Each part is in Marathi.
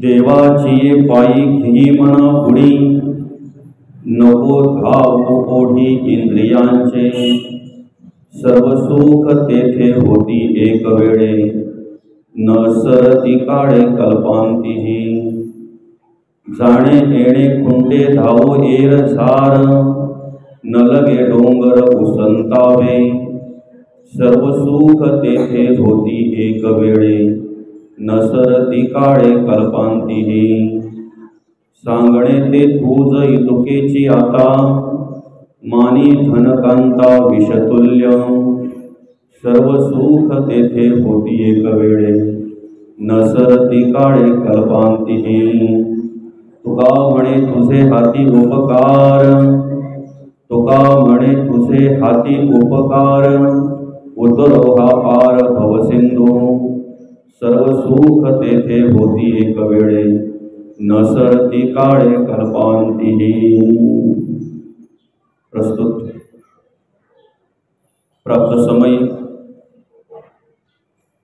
देवाची पायी घी मना उडी, नको धावू ओढी इंद्रियांचे। सर्व सुख तेथे होती एक वेळे, न सरती काळे कल्पांतीही। जाणे येणे खुंटे धावो एर झार, न लगे डोंगर उसंतावे। सर्व सुख तेथे होती एक वेळे, न सरती काळे कल्पांतीही। सांगणे ते तुझ इतुकेची आता, मानी धनकांता विषतुल्य। सर्व सुख तेथे होती एक वेळे, न सरती काळे कल्पांतीही। तुका म्हणे तुझे हाती उपकार, तुका म्हणे तुझे हाती उपकार। उतरो हा पार भवसिंधू, सर्व सुख तेथे होती एक वेळे, न सरती काळे कल्पांतीही। प्रस्तुत प्राप्त समय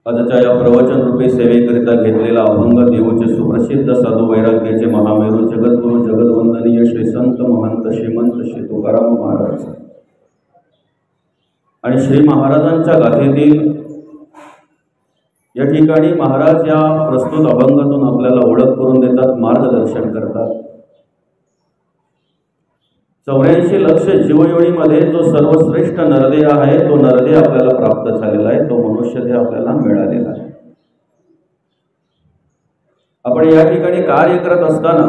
आजच्या या प्रवचन रूपी सेवेकरिता घेतलेला अभंग देऊचे सुप्रसिद्ध साधू वैराग्याचे महामेरू जगद्गुरु जगद्वंदनीय श्री संत महंत श्रीमंत श्री तुकाराम महाराज आणि श्री महाराजांच्या गाथेतील या ठिकाणी महाराज या प्रस्तुत अभंगातून आपल्याला ओळख करून देतात, मार्गदर्शन करतात। 84 लक्ष जीवयोनीमध्ये जो सर्वश्रेष्ठ नरदेह आहे तो नरदेह आपल्याला प्राप्त झालेला आहे, तो मनुष्यदेह आपल्याला मिळालेला आहे। आपण या ठिकाणी कार्य करत असताना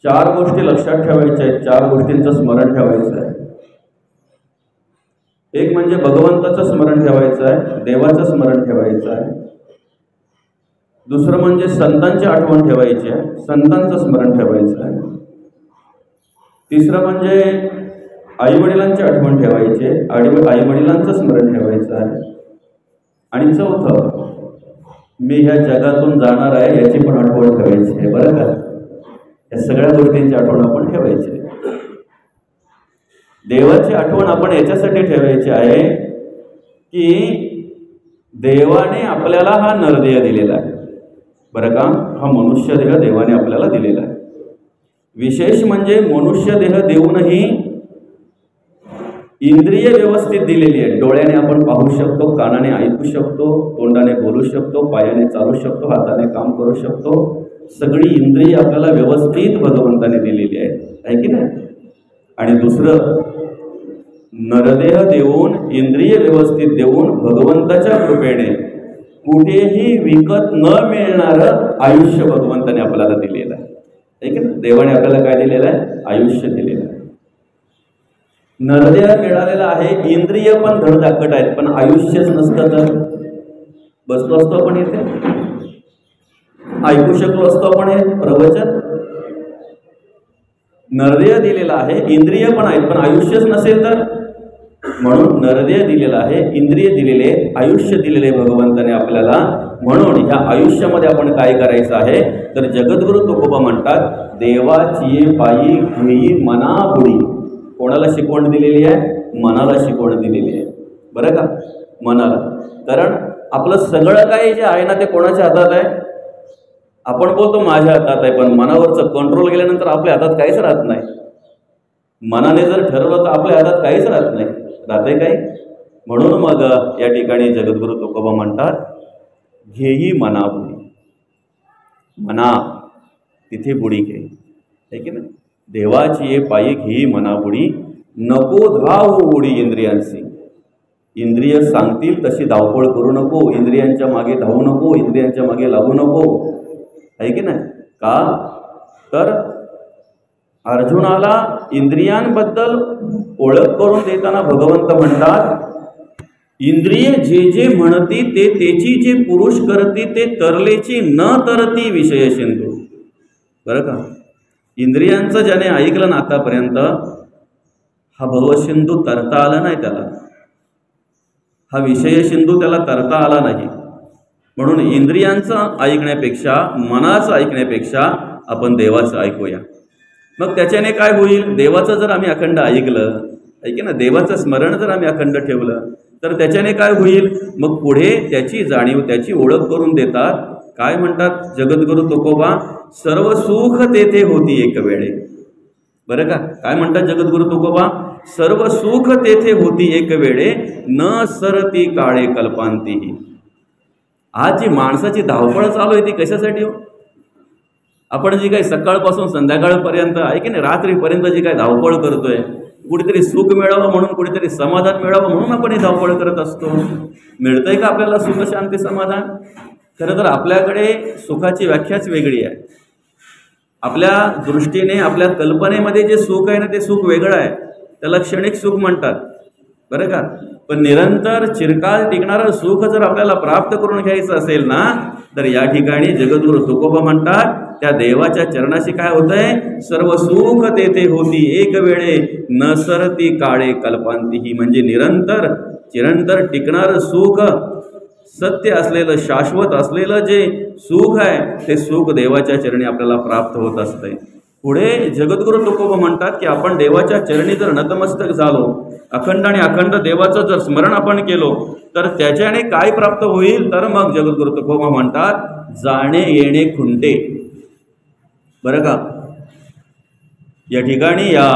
4 गोष्टी लक्षात ठेवायच्या आहेत, 4 गोष्टींचं स्मरण ठेवायचं आहे। एक म्हणजे भगवंताचं स्मरण ठेवायचं आहे, देवाचं स्मरण ठेवायचं आहे। दुसरं म्हणजे संतांची आठवण ठेवायची आहे, संतांचं स्मरण ठेवायचं आहे। तिसरं म्हणजे आईवडिलांची आठवण ठेवायची आहे, आईवडिलांचं स्मरण ठेवायचं आहे। आणि चौथं, मी ह्या जगातून जाणार आहे याची पण आठवण ठेवायची आहे, बरं का। या सगळ्या गोष्टींची आठवण आपण ठेवायची आहे। देवाची आठवण आपण याच्यासाठी ठेवायची आहे की देवाने आपल्याला हा नरदेह दिलेला आहे, बरं का। हा मनुष्यदेह देवाने आपल्याला दिलेला आहे। विशेष म्हणजे मनुष्यदेह देऊनही इंद्रिय व्यवस्थित दिलेली आहे। डोळ्याने आपण पाहू शकतो, कानाने ऐकू शकतो, तोंडाने बोलू शकतो, पायाने चालू शकतो, हाताने काम करू शकतो। सगळी इंद्रिय आपल्याला व्यवस्थित भगवंताने दिलेली आहे की नाही। आणि दुसरं, नरदेह देऊन, इंद्रिय व्यवस्थित देऊन भगवंताच्या कृपेने कुठेही विकत न मिळणारं आयुष्य भगवंताने आपल्याला दिलेलं आहे की नाही। देवाने आपल्याला काय दिलेलं आहे? आयुष्य दिलेलं आहे। नरदेह मिळालेला आहे, इंद्रिय पण धडधाकट आहेत, पण आयुष्यच नसतं तर बसलो असतो आपण इथे, ऐकू शकलो असतो आपण हे प्रवचन। नरदेह दिलेला आहे, इंद्रिय पण आहेत, पण आयुष्यच नसेल तर। म्हणून नरदेह दिलेला आहे, इंद्रिय दिलेले, आयुष्य दिलेले भगवंताने आपल्याला। म्हणून ह्या आयुष्यामध्ये आपण काय करायचं आहे तर जगद्गुरु तुकोबा म्हणतात, देवाची पायी घेई मना बुडी। कोणाला शिकवण दिलेली आहे? मनाला शिकवण दिलेली आहे, बरं का, मनाला। कारण आपलं सगळं काही जे आहे ना ते कोणाच्या हातात आहे? आपण बोलतो माझ्या हातात आहे, पण मनावरचं कंट्रोल गेल्यानंतर आपल्या हातात काहीच राहत नाही। मनाने जर ठरवलं तर आपल्या हातात काहीच राहत नाही, राहते काही। म्हणून मग या ठिकाणी जगद्गुरु तुकोबा म्हणतात, घेई मना बुडी। मना तिथे बुडी घे, है की नाही। देवाची पायी घेई मना बुडी, नको धावू उडी इंद्रियांची। इंद्रिय सांगतील तशी धावपळ करू नको, इंद्रियांच्या मागे धावू नको, इंद्रियांच्या मागे लागू नको, आहे की नाही। का तर अर्जुनाला इंद्रियांबद्दल ओळख करून देताना भगवंत म्हणतात, इंद्रिय जे जे म्हणती ते तेची जे पुरुष करती, ते तरलेची न तरती विषय सिंधू, बरं का। इंद्रियांचं ज्याने ऐकलं ना आतापर्यंत, हा भवसिंधू तरता आला नाही त्याला, हा विषय सिंधू त्याला तरता आला नाही। म्हणून इंद्रियांचं ऐकण्यापेक्षा, मनाचं ऐकण्यापेक्षा आपण देवाचं ऐकूया। मग त्याच्याने काय होईल? देवाचं जर आम्ही अखंड ऐकलं, ऐके ना, देवाचं स्मरण जर आम्ही अखंड ठेवलं तर त्याच्याने काय होईल? मग पुढे त्याची जाणीव, त्याची ओळख करून देतात काय म्हणतात जगद्गुरु तुकोबा, सर्व सुख तेथे होती एक वेळे. बरं का, काय म्हणतात जगद्गुरु तुकोबा, सर्व सुख तेथे होती एक वेळे, न सरती काळे कल्पांतीही. आज जी माणसाची धावपळ चालू आहे ती कशासाठी हो? आपण जी काही सकाळपासून संध्याकाळपर्यंत आहे की नाही, रात्रीपर्यंत जी काही धावपळ करतोय, कुठेतरी सुख मिळावं म्हणून, कुठेतरी समाधान मिळावं म्हणून आपण ही धावपळ करत असतो. मिळतंय का आपल्याला सुख, शांती, समाधान? खरं तर आपल्याकडे सुखाची व्याख्याच वेगळी आहे. आपल्या दृष्टीने, आपल्या कल्पनेमध्ये जे सुख आहे ना, ते सुख वेगळं आहे. त्याला क्षणिक सुख म्हणतात. बरं का, पण निरंतर चिरकाल टिकणारं सुख जर आपल्याला प्राप्त करून घ्यायचं असेल ना, तर या ठिकाणी जगद्गुरु तुकोबा म्हणतात, त्या देवाच्या चरणाशी काय होतंय, सर्व सुख तेथे होती एक वेळे, न सरती काळे कल्पांतीही. म्हणजे निरंतर चिरंतर टिकणारं सुख, सत्य असलेलं, शाश्वत असलेलं जे सुख आहे, ते सुख देवाच्या चरणी आपल्याला प्राप्त होत असतंय. पुढे जगद्गुरु तुकोबा म्हणतात की आपण देवाच्या चरणी जर नतमस्तक झालो, अखंड आणि अखंड देवाचं जर स्मरण आपण केलो, तर त्याच्याने काय प्राप्त होईल, तर मग जगद्गुरु तुकोबा म्हणतात, जाणे येणे खुंटे. बरं का, या ठिकाणी या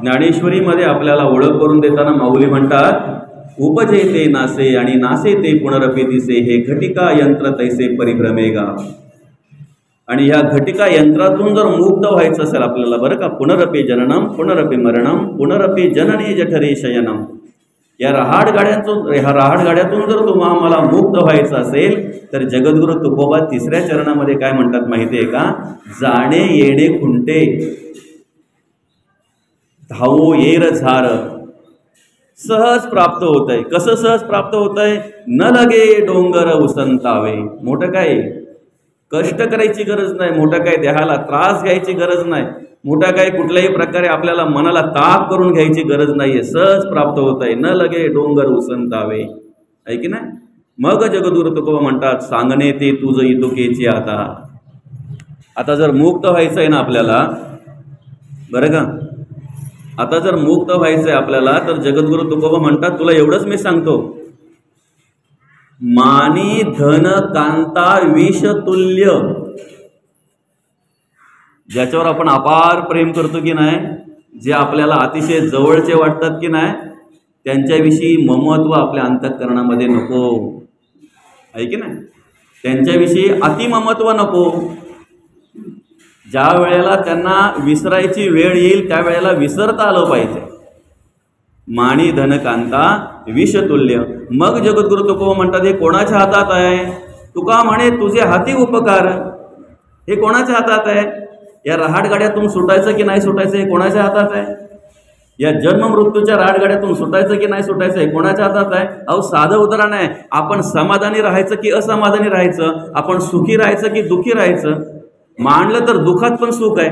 ज्ञानेश्वरीमध्ये आपल्याला ओळख करून देताना माऊली म्हणतात, उपजे ते नासे आणि नासे ते पुनरपि दिसे, हे घटिका यंत्र तैसे परिभ्रमेगा. आणि ह्या घटिका यंत्रातून जर मुक्त व्हायचं असेल आपल्याला, बरं का, पुनरपि जननम पुनरपि मरणम पुनरपि जननी जठरे शयनम, या रहाडगाड्यातून जर तुम्हाला मला मुक्त व्हायचं असेल, तर जगद्गुरु तुकोबा तिसऱ्या चरणामध्ये काय म्हणतात माहिती आहे का, जाणे येणे खुंटे, धावो येर झार. सहज प्राप्त होत आहे. कसं सहज प्राप्त होत आहे, न लगे डोंगर उसंतावे. मोठं काय कष्ट करायची गरज नाही, मोठं काय देहाला त्रास घ्यायची गरज नाही, मोठा काही कुठल्याही प्रकारे आपल्याला मनाला ताप करून घ्यायची गरज नाहीये, सहज प्राप्त होत आहे. न लगे डोंगर उसंतावे, आहे की नाही. मग जगद्गुरु तुकोबा म्हणतात, सांगणे ते तुझ इतुकेची. आता जर मुक्त व्हायचं आहे ना आपल्याला, बरं का, आता जर मुक्त व्हायचं आहे आपल्याला, तर जगद्गुरु तुकोबा म्हणतात, तुला एवढंच मी सांगतो, मानी धन कांता विष तुल्य. ज्याच्यावर आपण अपार प्रेम करतो की नाही, जे आपल्याला अतिशय जवळचे वाटतात की नाही, त्यांच्याविषयी ममत्व आपल्या अंतःकरणामध्ये नको, आहे की नाही. त्यांच्याविषयी अतिममत्व नको. ज्या वेळेला त्यांना विसरायची वेळ येईल त्यावेळेला विसरता आलं पाहिजे. माणी धनकांता विषतुल्य. मग जगद्गुरु तुकोबा म्हणतात, हे कोणाच्या हातात आहे. तुका म्हणे तुझे हाती उपकार. हे कोणाच्या हातात आहे. या रहाटगाड्यातून सुटायचं की नाही सुटायचं हे कोणाच्या हातात आहे. या जन्म मृत्यूच्या रहाटगाड्यातून सुटायचं की नाही सुटायचं हे कोणाच्या हातात आहे. अहो साधं उदाहरण आहे, आपण समाधानी राहायचं की असमाधानी राहायचं, आपण सुखी राहायचं की दुःखी राहायचं. मांडलं तर दुःखात पण सुख आहे,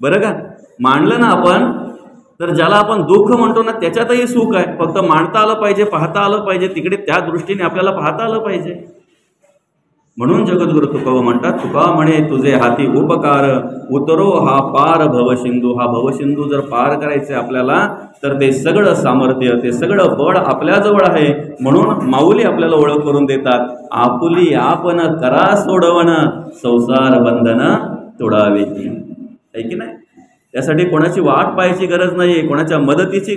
बरं का. मांडलं ना आपण तर ज्याला आपण दुःख म्हणतो ना त्याच्यातही सुख आहे. फक्त मांडता आलं पाहिजे, पाहता आलं पाहिजे, तिकडे त्या दृष्टीने आपल्याला पाहता आलं पाहिजे. म्हणून जगद्गुरु तुकोबा म्हणतात, तुका म्हणे तुझे हाती उपकार, उतरो हा पार भवसिंधू. हा भवसिंधू जर पार करायचे आपल्याला तर ते सगळं सामर्थ्य, ते सगळं बळ आपल्याजवळ आहे. म्हणून माऊली आपल्याला ओळख करून देतात, आपुली आपण करा सोडवण, संसार बंधन तोडावे. आहे की नाही. त्यासाठी कोणाची वाट पाहायची गरज नाही, कोणाच्या मदतीची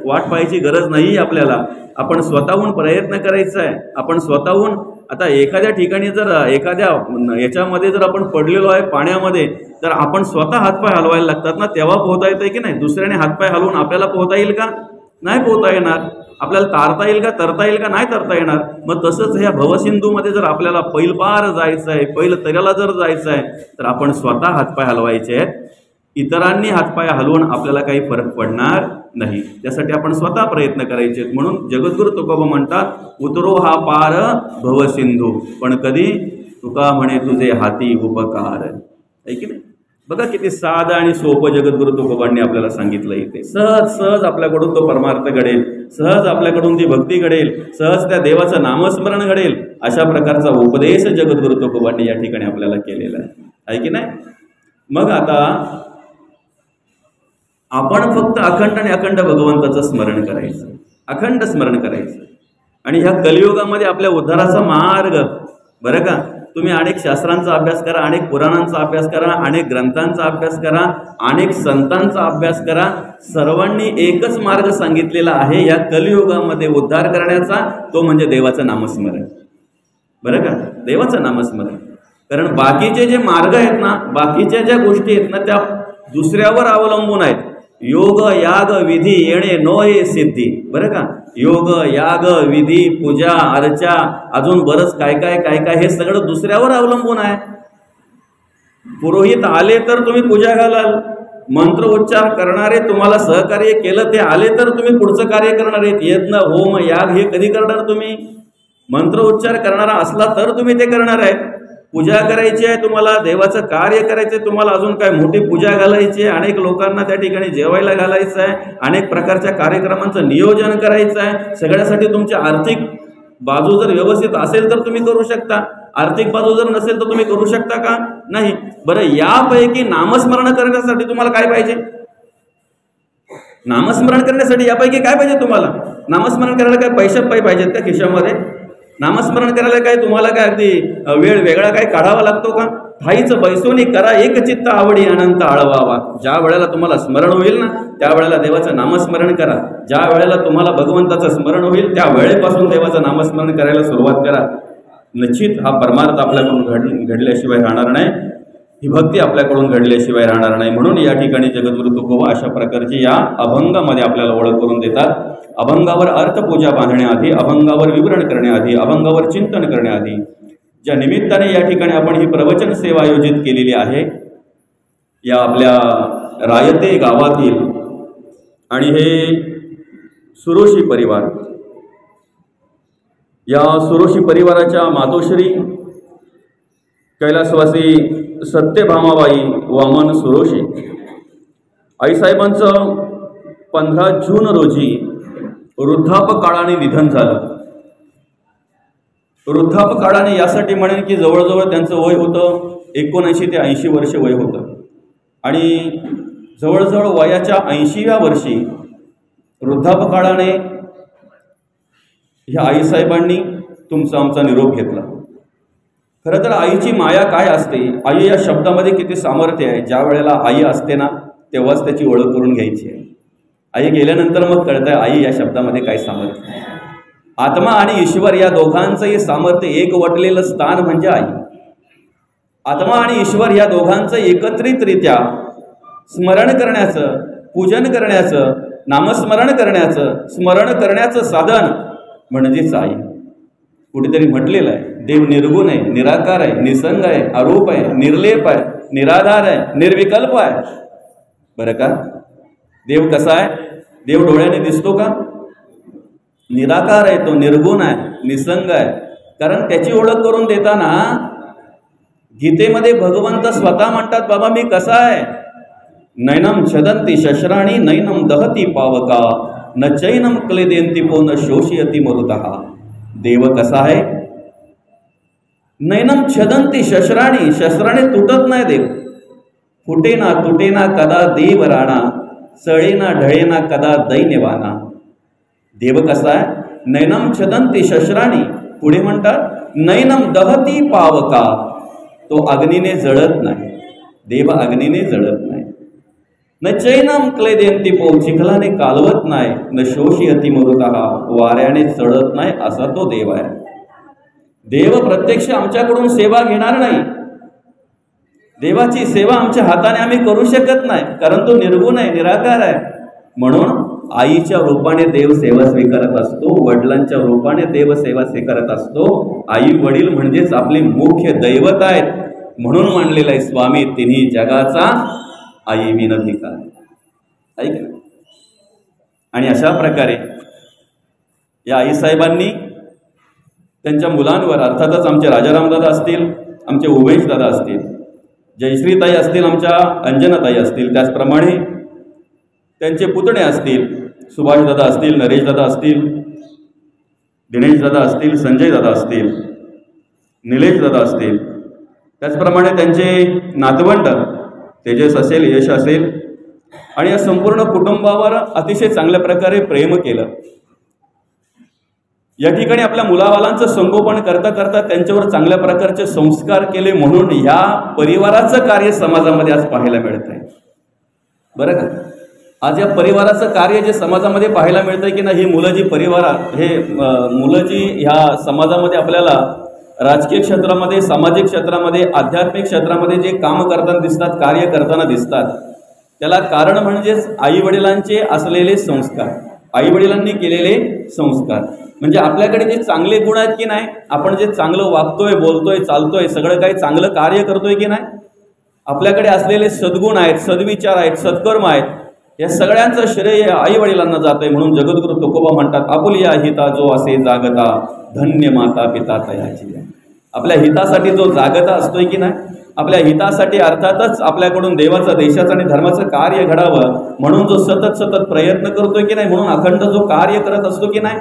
वाट पाहायची गरज नाही आपल्याला. आपण स्वतःहून प्रयत्न करायचा आहे. आपण स्वतःहून आता एखाद्या ठिकाणी जर एखाद्या याच्यामध्ये जर आपण पडलेलो आहे पाण्यामध्ये, तर आपण स्वतः हातपाय हलवायला लागतात ना, तेव्हा पोहता येतं की नाही. दुसऱ्याने हातपाय हलवून आपल्याला पोहता येईल का. नाही पोहता येणार. आपल्याला तारता येईल का, तरता येईल का, नाही तरता येणार. मग तसंच ह्या भवसिंधूमध्ये जर आपल्याला पैलपार जायचं आहे, पहिलं तऱ्याला जर जायचं आहे, तर आपण स्वतः हातपाय हलवायचे आहेत. इतरांनी हातपाय हलवून आपल्याला काही फरक पडणार नाही. त्यासाठी आपण स्वतः प्रयत्न करायचे. म्हणून जगद्गुरु तुकोबा म्हणतात, उतरो हा पार भवसिंधू, पण कधी. तुका म्हणे तुझे हाती उपकार. आहे की नाही. बघा किती साधं आणि सोपं जगद्गुरु तुकोबांनी आपल्याला सांगितलं. इथे सहज सहज आपल्याकडून तो परमार्थ घडेल, सहज आपल्याकडून ती भक्ती घडेल, सहज त्या देवाचं नामस्मरण घडेल. अशा प्रकारचा उपदेश जगद्गुरु तुकोबांनी या ठिकाणी आपल्याला केलेला आहे की नाही. मग आता आपण फक्त अखंड आणि अखंड भगवंताचं स्मरण करायचं, अखंड स्मरण करायचं. आणि ह्या कलियुगामध्ये आपल्या उद्धाराचा मार्ग बरं का. तुम्ही अनेक शास्त्रांचा अभ्यास करा, अनेक पुराणांचा अभ्यास करा, अनेक ग्रंथांचा अभ्यास करा, अनेक संतांचा अभ्यास करा. सर्वांनी एकच मार्ग सांगितलेला आहे या कलियुगामध्ये उद्धार करण्याचा, तो म्हणजे देवाचं नामस्मरण. बरं का, देवाचं नामस्मरण. कारण बाकीचे जे मार्ग आहेत ना, बाकीच्या ज्या गोष्टी आहेत ना, त्या दुसऱ्यावर अवलंबून आहेत. योग याग विधी येणे नोये सिद्धी. बरं का, योग याग विधी पूजा अर्चा अजून बरंच काय काय काय काय हे सगळं दुसऱ्यावर अवलंबून आहे. पुरोहित आले तर तुम्ही पूजा घालाल, मंत्र उच्चार करणारे तुम्हाला सहकार्य केलं ते आले तर तुम्ही पुढचं कार्य करणार आहेत. यज्ञ होम याग हे कधी करणार तुम्ही? मंत्र उच्चार करणारा असला तर तुम्ही ते करणार आहे. पूजा करायची आहे तुम्हाला, देवाचं कार्य करायचं आहे तुम्हाला, अजून काय मोठी पूजा घालायची आहे, अनेक लोकांना त्या ठिकाणी जेवायला घालायचं आहे, अनेक प्रकारच्या कार्यक्रमांचं नियोजन करायचं आहे. सगळ्यासाठी तुमची आर्थिक बाजू जर व्यवस्थित असेल तर तुम्ही करू शकता, आर्थिक बाजू जर नसेल तर तुम्ही करू शकता का? नाही. बरं, यापैकी नामस्मरण करण्यासाठी तुम्हाला काय पाहिजे? नामस्मरण करण्यासाठी यापैकी काय पाहिजे तुम्हाला? नामस्मरण करायला काय पैसे पाहिजेत का खिशामध्ये? नामस्मरण करायला काय तुम्हाला काय अगदी वेळ वेगळा काय काढावा लागतो का? ठाईचं बैसोनी करा एक चित्त आवडी अनंत आळवावा. ज्या वेळेला तुम्हाला स्मरण होईल ना त्यावेळेला देवाचं नामस्मरण करा. ज्या वेळेला तुम्हाला भगवंताचं स्मरण होईल त्या वेळेपासून देवाचं नामस्मरण करायला सुरुवात करा. निश्चित हा परमार्थ आपल्याकडून घडल्याशिवाय राहणार नाही, ही भक्ती आपल्याकडून घडल्याशिवाय राहणार नाही. म्हणून या ठिकाणी जगद्गुरु तुकोबा अशा प्रकारची या अभंगामध्ये आपल्याला ओळख करून देतात. अभंगावर अर्थपूजा बांधण्याआधी, अभंगावर विवरण करण्याआधी, अभंगावर चिंतन करण्याआधी ज्या निमित्ताने या ठिकाणी आपण ही प्रवचन सेवा आयोजित केलेली आहे या आपल्या रायते गावातील, आणि हे सुरोशी परिवार, या सुरोशी परिवाराच्या मातोश्री कैलासवासी सत्यभामाबाई वामन सुरोशी आईसाहेबांचं 15 जून रोजी वृद्धापकाळाने निधन झालं. वृद्धापकाळाने यासाठी म्हणेन की जवळजवळ त्यांचं वय होतं 79 ते 80 वर्ष वय होतं, आणि जवळजवळ वयाच्या 80व्या वर्षी वृद्धापकाळाने ह्या आईसाहेबांनी तुमचा आमचा निरोप घेतला. खरं तर आईची माया काय असते, आई या शब्दामध्ये किती सामर्थ्य आहे. ज्या वेळेला आई असते ना तेव्हाच त्याची ओळख करून घ्यायची आहे. आई गेल्यानंतर मग कळतं आहे आई या शब्दामध्ये काय सामर्थ्य आहे. आत्मा आणि ईश्वर या दोघांचंही सामर्थ्य एक वटलेलं स्थान म्हणजे आई. आत्मा आणि ईश्वर या दोघांचं एकत्रितरित्या स्मरण करण्याचं, पूजन करण्याचं, नामस्मरण करण्याचं, स्मरण करण्याचं साधन म्हणजेच आई. कुठेतरी म्हटलेलं आहे देव निर्गुण आहे, निराकार आहे, निसंग आहे, अरूप आहे, निर्लेप आहे, निराधार आहे, निर्विकल्प आहे. बरं का, देव कसा आहे? देव डोळ्याने दिसतो का? निराकार आहे, तो निर्गुण आहे, निसंग आहे. कारण त्याची ओळख करून देताना गीतेमध्ये भगवंत स्वतः म्हणतात बाबा मी कसा आहे. नैनम छदंती शस्त्राणी नैनम दहती पावका न चैनम क्लेदेंती पो न शोषयती मरुतः. देव कसा आहे? नैनम छदंती शस्त्राणी, शस्त्राने तुटत नाही देव. फुटेना तुटेना कदा देव राणा, सळेना ढळेना कदा दैन्यवाना. देव कसा आहे? नैनम छदंती शस्त्राणी, पुढे म्हणतात नैनम दहती पावका, तो अग्नीने जळत नाही. देव अग्नीने जळत नाही. न चैनम क्लेदेंती पो, चिखलाने कालवत नाही. न शोषयती मरुतः, वाऱ्याने चढत नाही असा तो देव आहे. देव प्रत्यक्ष आमच्याकडून सेवा घेणार नाही. देवाची सेवा आमच्या हाताने आम्ही करू शकत नाही, कारण तो निर्गुण आहे, निराकार आहे. म्हणून आईच्या रूपाने देव सेवा स्वीकारत असतो, वडिलांच्या रूपाने देव सेवा स्वीकारत असतो. आई वडील म्हणजेच आपले मुख्य दैवत आहेत. म्हणून म्हणलेलं आहे स्वामी तिन्ही जगाचा आई विनधिकार. ऐक. आणि अशा प्रकारे या आईसाहेबांनी त्यांच्या मुलांवर, अर्थातच आमचे राजारामदादा असतील, आमचे उमेश दादा असतील, जयश्रीताई असतील, आमच्या अंजनाताई असतील, त्याचप्रमाणे त्यांचे पुतणे असतील, सुभाषदादा असतील, नरेशदादा असतील, दिनेशदादा असतील, संजयदादा असतील, निलेशदादा असतील, त्याचप्रमाणे त्यांचे नातवंड तेजस असेल, यश असेल, आणि या संपूर्ण कुटुंबावर अतिशय चांगल्या प्रकारे प्रेम केलं. या ठिकाणी आपल्या मुलाबालांचं संगोपन करता करता त्यांच्यावर चांगल्या प्रकारचे संस्कार केले म्हणून ह्या परिवाराचं कार्य समाजामध्ये आज पाहायला मिळत आहे. बरं का, आज या परिवाराचं कार्य जे समाजामध्ये पाहायला मिळतंय की नाही, ही मुलं जी मुलं जी ह्या समाजामध्ये आपल्याला राजकीय क्षेत्रामध्ये, सामाजिक क्षेत्रामध्ये, आध्यात्मिक क्षेत्रामध्ये जे काम करताना दिसतात, कार्य करताना दिसतात, त्याला कारण म्हणजेच आईवडिलांचे असलेले संस्कार, आईवडिलांनी केलेले संस्कार. म्हणजे आपल्याकडे जे चांगले गुण आहेत की नाही, आपण जे चांगलं वागतोय, बोलतोय, चालतोय, सगळं काही चांगलं कार्य करतोय की नाही, आपल्याकडे असलेले सद्गुण आहेत, सद्विचार आहेत, सत्कर्म आहेत, या सगळ्यांचं श्रेय आई वडिलांना जातंय. म्हणून जगद्गुरु तुकोबा म्हणतात, आपुलिया हिता जो असे जागता, धन्य माता पिता तयाची. आपल्या हितासाठी जो जागता असतोय की नाही, आपल्या हितासाठी अर्थातच आपल्याकडून देवाचं, देशाचं आणि धर्माचं कार्य घडावं म्हणून जो सतत प्रयत्न करतोय की नाही, म्हणून अखंड जो कार्य करत असतो की नाही,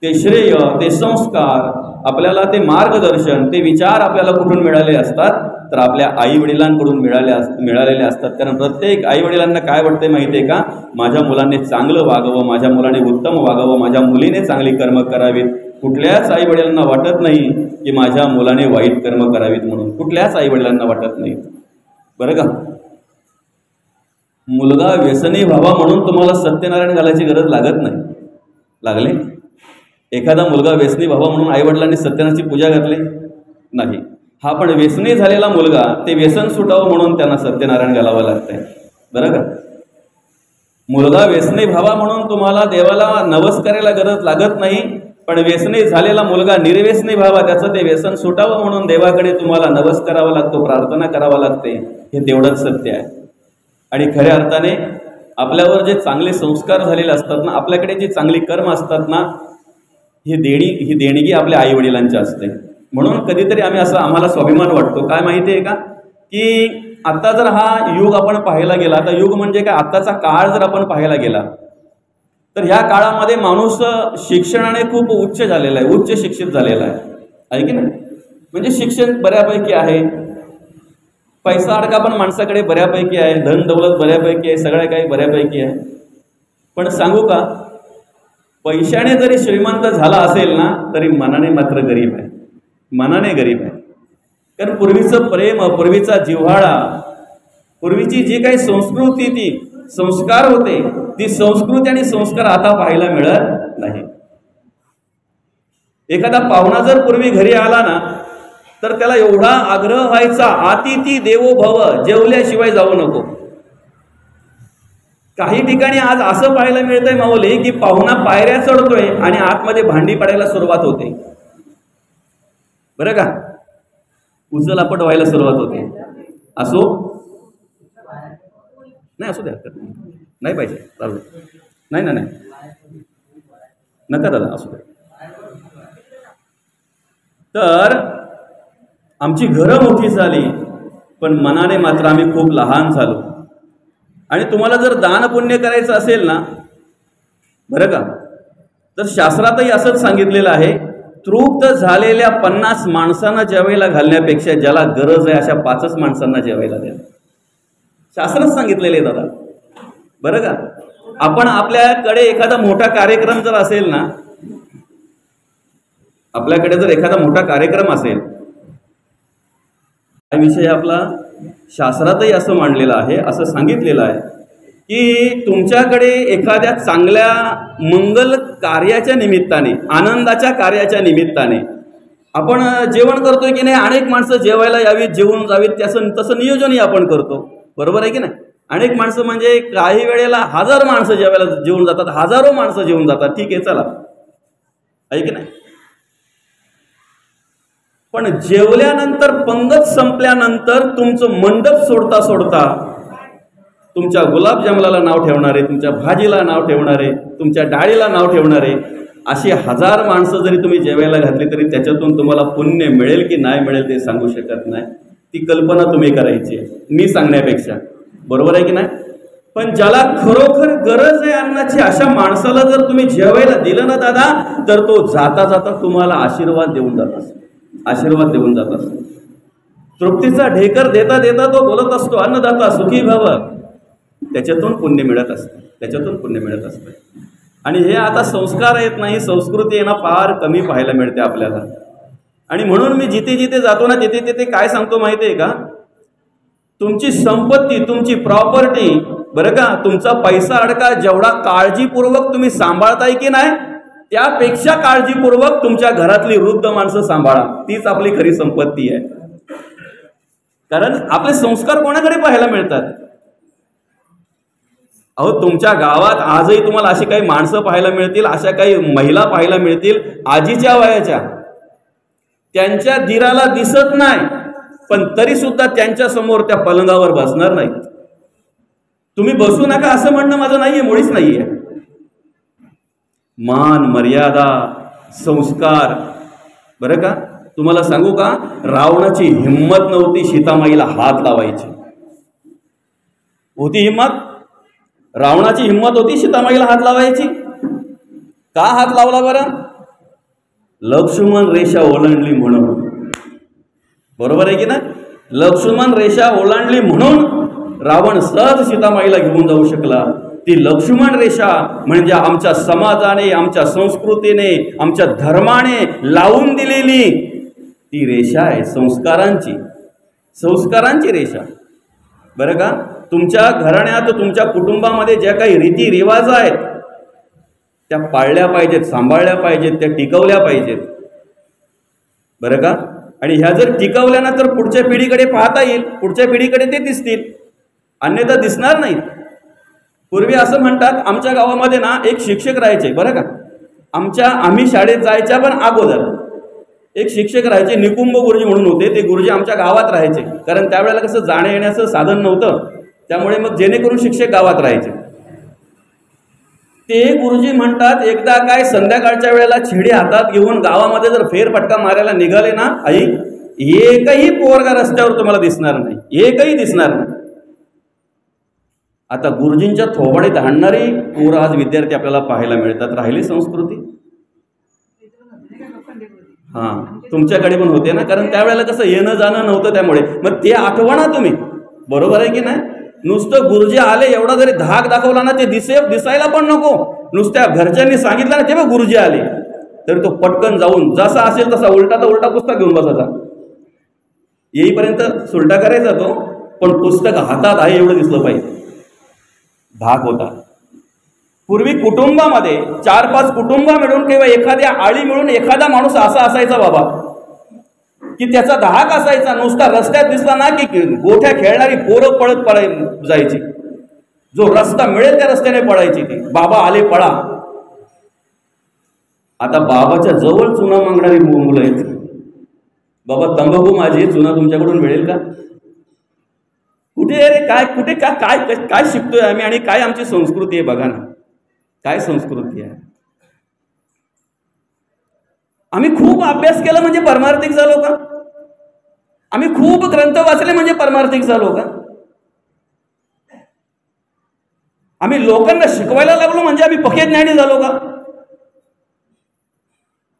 ते श्रेय, ते संस्कार आपल्याला, ते मार्गदर्शन, ते विचार आपल्याला कुठून मिळाले असतात, तर आपल्या आईवडिलांकडून मिळालेले असतात. कारण प्रत्येक आईवडिलांना काय वाटते माहिती आहे का, माझ्या मुलांनी चांगलं वागावं, माझ्या मुलाने उत्तम वागावं, माझ्या मुलीने चांगली कर्म करावीत. कुठल्याच आईवडिलांना वाटत नाही की माझ्या मुलाने वाईट कर्म करावीत म्हणून, कुठल्याच आईवडिलांना वाटत नाही. बरं का, मुलगा व्यसनी व्हावा म्हणून तुम्हाला सत्यनारायण घालायची गरज लागत नाही. लागले? एखादा मुलगा व्यसनी व्हावा म्हणून आईवडिलांनी सत्यनारायणाची पूजा घातली नाही. हा पण व्यसनी झालेला मुलगा ते व्यसन सुटावं म्हणून त्यांना सत्यनारायण घालावं लागतंय. बरं का, मुलगा व्यसनी व्हावा म्हणून तुम्हाला देवाला नवस करायला गरज लागत नाही, पण व्यसनी झालेला मुलगा निर्व्यसनी व्हावा, त्याचं ते व्यसन सुटावं म्हणून देवाकडे तुम्हाला नवस करावा लागतो, प्रार्थना करावा लागते. हे तेवढंच सत्य आहे. आणि खऱ्या अर्थाने आपल्यावर जे चांगले संस्कार झालेले असतात ना, आपल्याकडे जी चांगली कर्म असतात ना, ही देणगी आपल्या आईवडिलांची असते. म्हणून कधीतरी आम्हाला स्वाभिमान वाटतो. काय माहिती आहे का, की आता जर हा युग आपण पाहायला गेला, आता युग म्हणजे काय, आत्ताचा काळ जर आपण पाहायला गेला, तर ह्या काळामध्ये माणूस शिक्षणाने खूप उच्च झालेला आहे, उच्च शिक्षित झालेला आहे की नाही. म्हणजे शिक्षण बऱ्यापैकी आहे, पैसा अडका पण माणसाकडे बऱ्यापैकी आहे, धन दौलत बऱ्यापैकी आहे, सगळं काही बऱ्यापैकी आहे. पण सांगू का, पैशाने जरी श्रीमंत झाला असेल ना, तरी मनाने मात्र गरीब आहे, मनाने गरीब आहे. कारण पूर्वीचं प्रेम, पूर्वीचा जिव्हाळा, पूर्वीची जी काही संस्कृती, ती संस्कार होते, ती संस्कृती आणि संस्कार आता पाहायला मिळत नाही. एखादा पाहुणा जर पूर्वी घरी आला ना, तर त्याला एवढा आग्रह व्हायचा, अतिथी देवो भव, जेवल्याशिवाय जाऊ नको. काही ठिकाणी आज असं पाहायला मिळतंय माऊली, की पाहुणा पायऱ्या चढतोय आणि आतमध्ये भांडी पडायला सुरुवात होते. बरं का, उचलापट व्हायला सुरुवात होते. असो नाही, असू द्या, नाही पाहिजे, चालू नाही, नका दादा, असू द्या. तर आमची घरं मोठी झाली, पण मनाने मात्र आम्ही खूप लहान झालो. आणि तुम्हाला जर दान पुण्य करायचं असेल ना, बरं का, तर शास्त्रातही असंच सांगितलेलं आहे, तृप्त झालेल्या 50 माणसांना जेवायला घालण्यापेक्षा ज्याला गरज आहे अशा 5च माणसांना जेवायला द्या. शास्त्रच सांगितलेले दादा. बरं का, आपण आपल्याकडे एखादा मोठा कार्यक्रम जर असेल ना, आपल्याकडे जर एखादा मोठा कार्यक्रम असेल, हा विषय आपला शास्त्रातही असं मांडलेलं आहे, असं सांगितलेलं आहे की तुमच्याकडे एखाद्या चांगल्या मंगल कार्याच्या निमित्ताने, आनंदाच्या कार्याच्या निमित्ताने आपण जेवण करतोय की नाही, अनेक माणसं जेवायला यावीत, जेवून जावीत, तसं नियोजनही आपण करतो. बरोबर आहे की नाही. अनेक माणसं म्हणजे काही वेळेला 1000 माणसं जेवायला जेवून जातात, हजारो माणसं जेवून जातात. ठीक आहे, चला, आहे की नाही. पण जेवल्यानंतर, पंगत संपल्यानंतर तुमचं मंडप सोडता सोडता तुमच्या गुलाबजामला नाव ठेवणारे, तुमच्या भाजीला नाव ठेवणारे, तुमच्या डाळीला नाव ठेवणारे, अशी 1000 माणसं जरी तुम्ही जेवायला घातली तरी त्याच्यातून तुम्हाला पुण्य मिळेल की नाही मिळेल ते सांगू शकत नाही. ती कल्पना तुम्ही करायची आहे, मी सांगण्यापेक्षा. बरोबर आहे की नाही. पण ज्याला खरोखर गरज आहे अन्नाची, अशा माणसाला जर तुम्ही जेवायला दिलं ना दादा, तर तो जाता जाता तुम्हाला आशीर्वाद देऊन जात असतो, आशीर्वाद देऊन जात असतो. तृप्तीचा ढेकर देता देता तो बोलत असतो, अन्नदाता सुखी भव. त्याच्यातून पुण्य मिळत असतं, त्याच्यातून पुण्य मिळत असतं. आणि हे आता संस्कार आहेत नाही, संस्कृती आहे ना, फार कमी पाहायला मिळते आपल्याला. आणि म्हणून मी जिथे जिथे जातो ना तिथे तिथे काय सांगतो माहिती आहे का, तुमची संपत्ती, तुमची प्रॉपर्टी, बरं का, तुमचा पैसा अडका जेवढा काळजीपूर्वक तुम्ही सांभाळताय की नाही, त्यापेक्षा काळजीपूर्वक तुमच्या घरातली वृद्ध माणसं सांभाळा. तीच आपली खरी संपत्ती आहे. कारण आपले संस्कार कोणाकडे पाहायला मिळतात. अहो, तुमच्या गावात आजही तुम्हाला अशी काही माणसं पाहायला मिळतील, अशा काही महिला पाहायला मिळतील आजीच्या वयाच्या, त्यांच्या दिराला दिसत नाही पण तरी सुद्धा त्यांच्या समोर त्या पलंगावर बसणार नाहीत. तुम्ही बसू नका असं म्हणणं माझं नाहीये, मुळीच नाहीये. मान मर्यादा संस्कार, बरं का. तुम्हाला सांगू का, रावणाची हिंमत नव्हती सीतामाईला हात लावायची. होती हिंमत? रावणाची हिंमत होती सीतामाईला हात लावायची? का हात लावला बरं? लक्ष्मण रेषा ओलांडली म्हणून. बरोबर आहे की ना? लक्ष्मण रेषा ओलांडली म्हणून रावण सहज सीतामाईला घेऊन जाऊ शकला. ती लक्ष्मण रेषा म्हणजे आमच्या समाजाने, आमच्या संस्कृतीने, आमच्या धर्माने लावून दिलेली ती रेषा आहे, संस्कारांची, संस्कारांची रेषा. बरं का. तुमच्या घराण्यात, तुमच्या कुटुंबामध्ये ज्या काही रीती रिवाज आहेत त्या पाळल्या पाहिजेत, सांभाळल्या पाहिजेत, त्या टिकवल्या पाहिजेत. बरं का. आणि ह्या जर टिकवल्या ना तर पुढच्या पिढीकडे पाहता येईल, पुढच्या पिढीकडे ते दिसतील, अन्यथा दिसणार नाहीत. पूर्वी असं म्हणतात, आमच्या गावामध्ये ना एक शिक्षक राहायचे. बरं का. आम्ही शाळेत जायच्या पण अगोदर एक शिक्षक राहायचे, निकुंभ गुरुजी म्हणून होते. ते गुरुजी आमच्या गावात राहायचे, कारण त्यावेळेला कसं जाण्या येण्याचं साधन नव्हतं, त्यामुळे मग जेणेकरून शिक्षक गावात राहायचे. ते गुरुजी म्हणतात, एकदा काय संध्याकाळच्या वेळेला छिडी हातात घेऊन गावामध्ये जर फेरफटका मारायला निघाले ना, आई, एकही पोरगा रस्त्यावर तुम्हाला दिसणार नाही, एकही दिसणार नाही. आता गुरुजींच्या थोबाडीत हाणणारी पोरं आज विद्यार्थी आपल्याला पाहायला मिळतात. राहिली संस्कृती? हां, तुमच्याकडे पण होते ना, कारण त्यावेळेला कसं येणं जाणं नव्हतं, त्यामुळे मग ते आठवणा तुम्ही. बरोबर आहे की नाही? नुसतं गुरुजी आले एवढा जरी धाक दाखवला ना, ते दिसायला पण नको. नुसत्या घरच्यांनी सांगितलं ना, तेव्हा गुरुजी आले, तर तो पटकन जाऊन जसा असेल तसा उलटा तर उलटा पुस्तक घेऊन बसायचा. येईपर्यंत सुलटा करायचा तो, पण पुस्तक हातात आहे एवढं दिसलं पाहिजे. धाक होता. पूर्वी कुटुंबामध्ये 4-5 कुटुंब मिळून किंवा एखाद्या आळी मिळून एखादा माणूस असा असायचा बाबा, की त्याचा धाक असायचा. नुसता रस्त्यात दिसला ना की गोठ्या खेळणारी पोरं पळत जायची. जो रस्ता मिळेल त्या रस्त्याने पळायची ती. बाबा आले पळा. आता बाबाच्या जवळ चुना मागणारी मुलं आहेत. बाबा तंबाखू माझी, चुना तुमच्याकडून मिळेल का? कुठे रे, काय कुठे काय काय शिकतोय आम्ही आणि काय आमची संस्कृती आहे? बघा ना, काय संस्कृती आहे. आम्ही खूप अभ्यास केला म्हणजे परमार्थिक झालो का? आम्ही खूप ग्रंथ वाचले म्हणजे परमार्थिक झालो का? आम्ही लोकांना शिकवायला लागलो म्हणजे आम्ही पक्के ज्ञानी झालो का?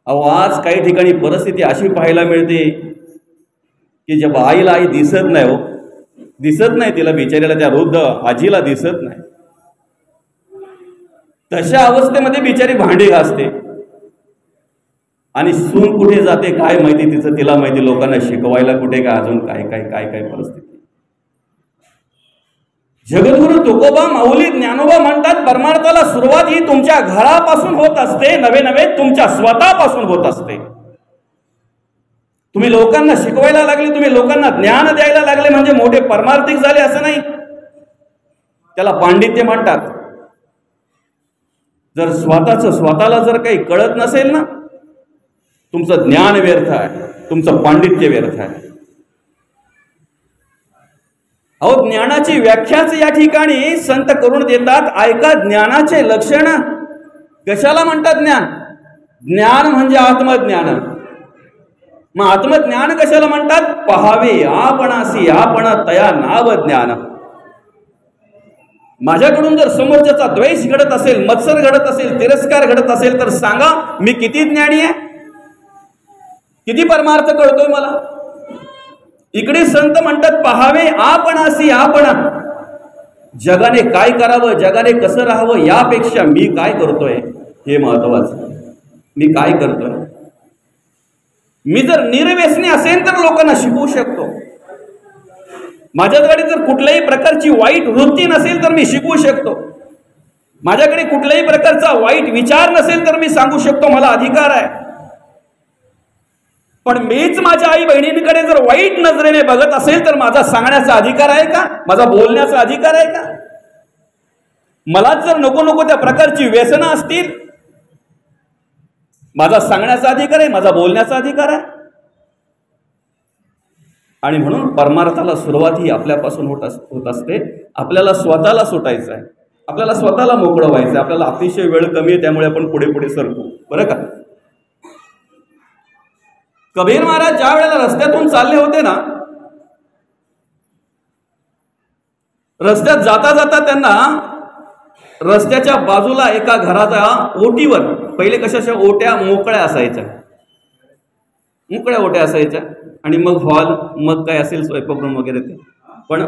अहो, आज काही ठिकाणी परिस्थिती अशी पाहायला मिळते की जेव्हा आईला आई दिसत नाही, हो दिसत नाही, तिला बिचारीला, त्या वृद्ध आजीला दिसत नाही, तशा अवस्थेमध्ये बिचारी भांडी घासते. आणि सून कुठे जाते काय माहिती, तिचं तिला माहिती. लोकांना शिकवायला कुठे काय, अजून काय काय काय काय परिस्थिती. जगद्गुरु तुकोबा माऊली ज्ञानोबा म्हणतात, परमार्थाला सुरुवात ही तुमच्या घरापासून होत असते, नवे नवे तुमच्या स्वतःपासून होत असते. तुम्ही लोकांना शिकवायला लागले, तुम्ही लोकांना ज्ञान द्यायला लागले म्हणजे मोठे परमार्थिक झाले असं नाही. त्याला पांडित्य म्हणतात. जर स्वतःला जर काही कळत नसेल ना, तुमचं ज्ञान व्यर्थ आहे, तुमचं पांडित्य व्यर्थ आहे. अहो, ज्ञानाची व्याख्याच या ठिकाणी संत करून देतात. ऐका, ज्ञानाचे लक्षण कशाला म्हणतात? ज्ञान म्हणजे आत्मज्ञान. मग आत्मज्ञान कशाला म्हणतात? पहावे आपणासी आपण तया नाव ज्ञान. माझ्याकडून जर समोरच्याचा द्वेष घडत असेल, मत्सर घडत असेल, तिरस्कार घडत असेल तर सांगा, मी किती ज्ञानी आहे, किती परमार्थ कळतोय मला. इकडे संत म्हणतात, पहावे आपणासी आपण. जगाने काय करावं, जगाने कसं राहावं यापेक्षा मी काय करतोय हे महत्वाचं. मी काय करतोय? मी जर निर्व्यसनी असेल तर लोकांना शिकवू शकतो. माझ्याकडे जर कुठल्याही प्रकारची वाईट वृत्ती नसेल तर मी शिकवू शकतो. माझ्याकडे कुठल्याही प्रकारचा वाईट विचार नसेल तर मी सांगू शकतो, मला अधिकार आहे. पण मीच माझ्या आई बहिणींकडे जर वाईट नजरेने बघत असेल तर माझा सांगण्याचा अधिकार आहे का? माझा बोलण्याचा अधिकार आहे का? मला जर नको नको त्या प्रकारची व्यसनं असतील, माझा सांगण्याचा अधिकार आहे, माझा बोलण्याचा अधिकार आहे. आणि म्हणून परमार्थाला सुरुवात ही आपल्यापासून होत असते. आपल्याला स्वतःला सुटायचं आहे, आपल्याला स्वतःला मोकळं व्हायचं आहे. आपल्याला अतिशय वेळ कमी आहे, त्यामुळे आपण पुढे पुढे सरकू, बरं का. कबीर महाराज ज्या वेळेला रस्त्यातून चालले होते ना, रस्त्यात जाता जाता त्यांना रस्त्याच्या बाजूला एका घराच्या ओटीवर, पहिले कशाच्या ओट्या मोकळ्या असायच्या, मोकळ्या ओट्या असायच्या, आणि मग हॉल, मग काय असेल स्वयंपाकरूम वगैरे ते. पण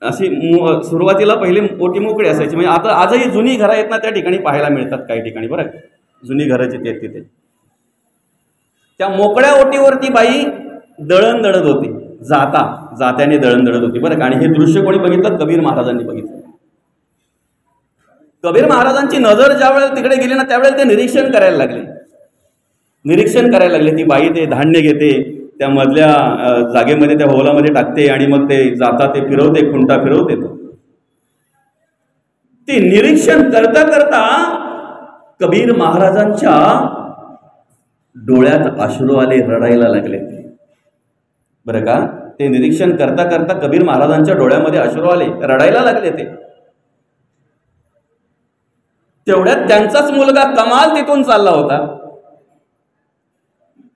अशी सुरुवातीला पहिली ओटी मोकळी असायची. म्हणजे आता आजही जुनी घरं आहेत ना, त्या ठिकाणी पाहायला मिळतात काही ठिकाणी, बरं, जुनी घरं जिथे आहेत तिथे. त्या मोकळ्या ओटीवरती बाई दळण दळत होती, जात्याने दळण दळत होती, बरं का. आणि हे दृश्य कोणी बघितलं? कबीर महाराजांनी बघितलं. कबीर महाराजांची नजर ज्या वेळेला तिकडे गेली ना, त्यावेळेला ते निरीक्षण करायला लागले. ती बाई ते धान्य घेते, त्या मधल्या जागेमध्ये, त्या होलामध्ये टाकते, आणि मग ते जाता ते फिरवते, खुंटा फिरवते. ते निरीक्षण करता करता कबीर महाराजांच्या डोळ्यात अश्रू आले, रडायला लागले, बरं का. ते निरीक्षण करता करता कबीर महाराजांच्या डोळ्यामध्ये अश्रू आले, रडायला लागले ते. तेवढ्यात त्यांचाच मुलगा कमाल तिथून चालला होता.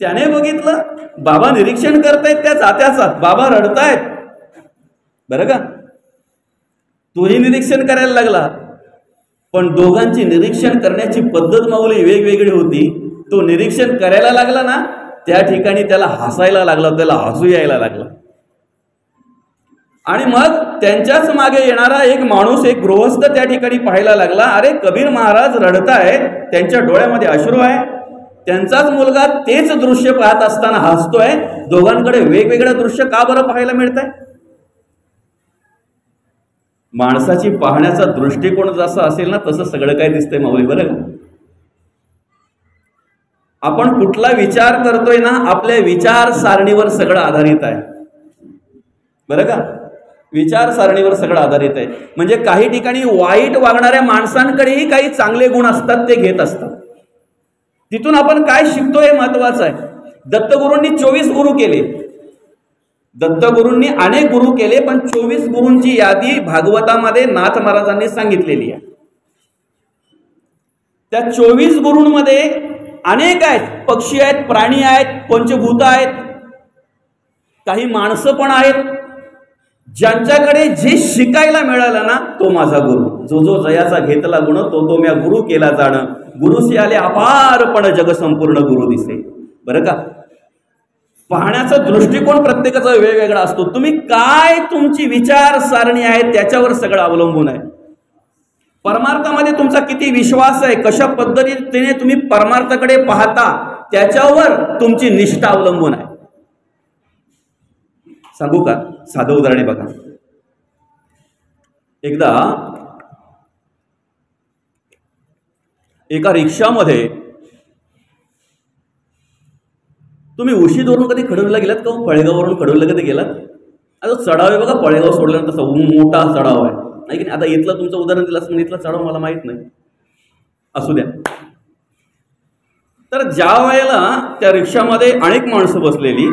त्याने बघितलं बाबा निरीक्षण करतायत त्या जात्याचा, बाबा रडतायत, बरं का. तोही निरीक्षण करायला लागला. पण दोघांची निरीक्षण करण्याची पद्धत माऊली वेगवेगळी होती. तो निरीक्षण करायला लागला ना, त्या ठिकाणी त्याला हसायला लागला, त्याला हसू यायला लागला. आणि मग त्यांच्याच मागे येणारा एक माणूस, एक गृहस्थ त्या ठिकाणी पाहायला लागला, अरे कबीर महाराज रडतायत, त्यांच्या डोळ्यामध्ये अश्रू आहे, त्यांचाच मुलगा तेच दृश्य पाहत असताना हसतोय. दोघांकडे वेगवेगळं दृश्य का बरं पाहायला मिळतंय? माणसाची पाहण्याचा दृष्टिकोन जसा असेल ना, तसं सगळं काय दिसतंय माऊली, बरं का. आपण कुठला विचार करतोय ना, आपल्या विचार सारणीवर सगळं आधारित आहे, बरं का. विचार सारणीवर सगळं आधारित आहे. म्हणजे काही ठिकाणी वाईट वागणाऱ्या माणसांकडेही काही चांगले गुण असतात, ते घेत असतात. तिथून आपण काय शिकतो हे महत्वाचं आहे. दत्तगुरूंनी 24 गुरु केले, दत्तगुरूंनी अनेक गुरु केले, पण 24 गुरूंची यादी भागवतामध्ये नाथ महाराजांनी सांगितलेली आहे. त्या 24 गुरूंमध्ये अनेक आहेत, पक्षी आहेत, प्राणी आहेत, पंचभूत आहेत, काही माणसं पण आहेत. ज्यांच्याकडे जे शिकायला मिळालं ना, तो माझा गुरु. जो जो जयाचा घेतला गुण, तो म्या गुरु केला जाण. गुरुसी आले अपारपण, जग संपूर्ण गुरु दिसे, बरं का. पाहण्याचा दृष्टिकोन प्रत्येकाचा वेगवेगळा असतो. तुम्ही काय, तुमची विचार सारणी आहे त्याच्यावर सगळं अवलंबून आहे. परमार्थामध्ये तुमचा किती विश्वास आहे, कशा पद्धतीने तुम्ही परमार्थाकडे पाहता, त्याच्यावर तुमची निष्ठा अवलंबून आहे. सांगू का? साधं उदाहरण बघा. एकदा एका रिक्षामध्ये, तुम्ही उशीवरून कधी खडवलीला गेलात का? पळेगाववरून खडवलीला कधी गेलात? आता चढाव आहे बघा, पळेगाव सोडल्यानंतर तसा मोठा चढाव आहे, नाही की नाही. आता इथलं तुमचं उदाहरण दिलं असं, इथला चढाव मला माहित नाही, असू द्या. तर ज्या वेळेला त्या रिक्षामध्ये अनेक माणसं बसलेली,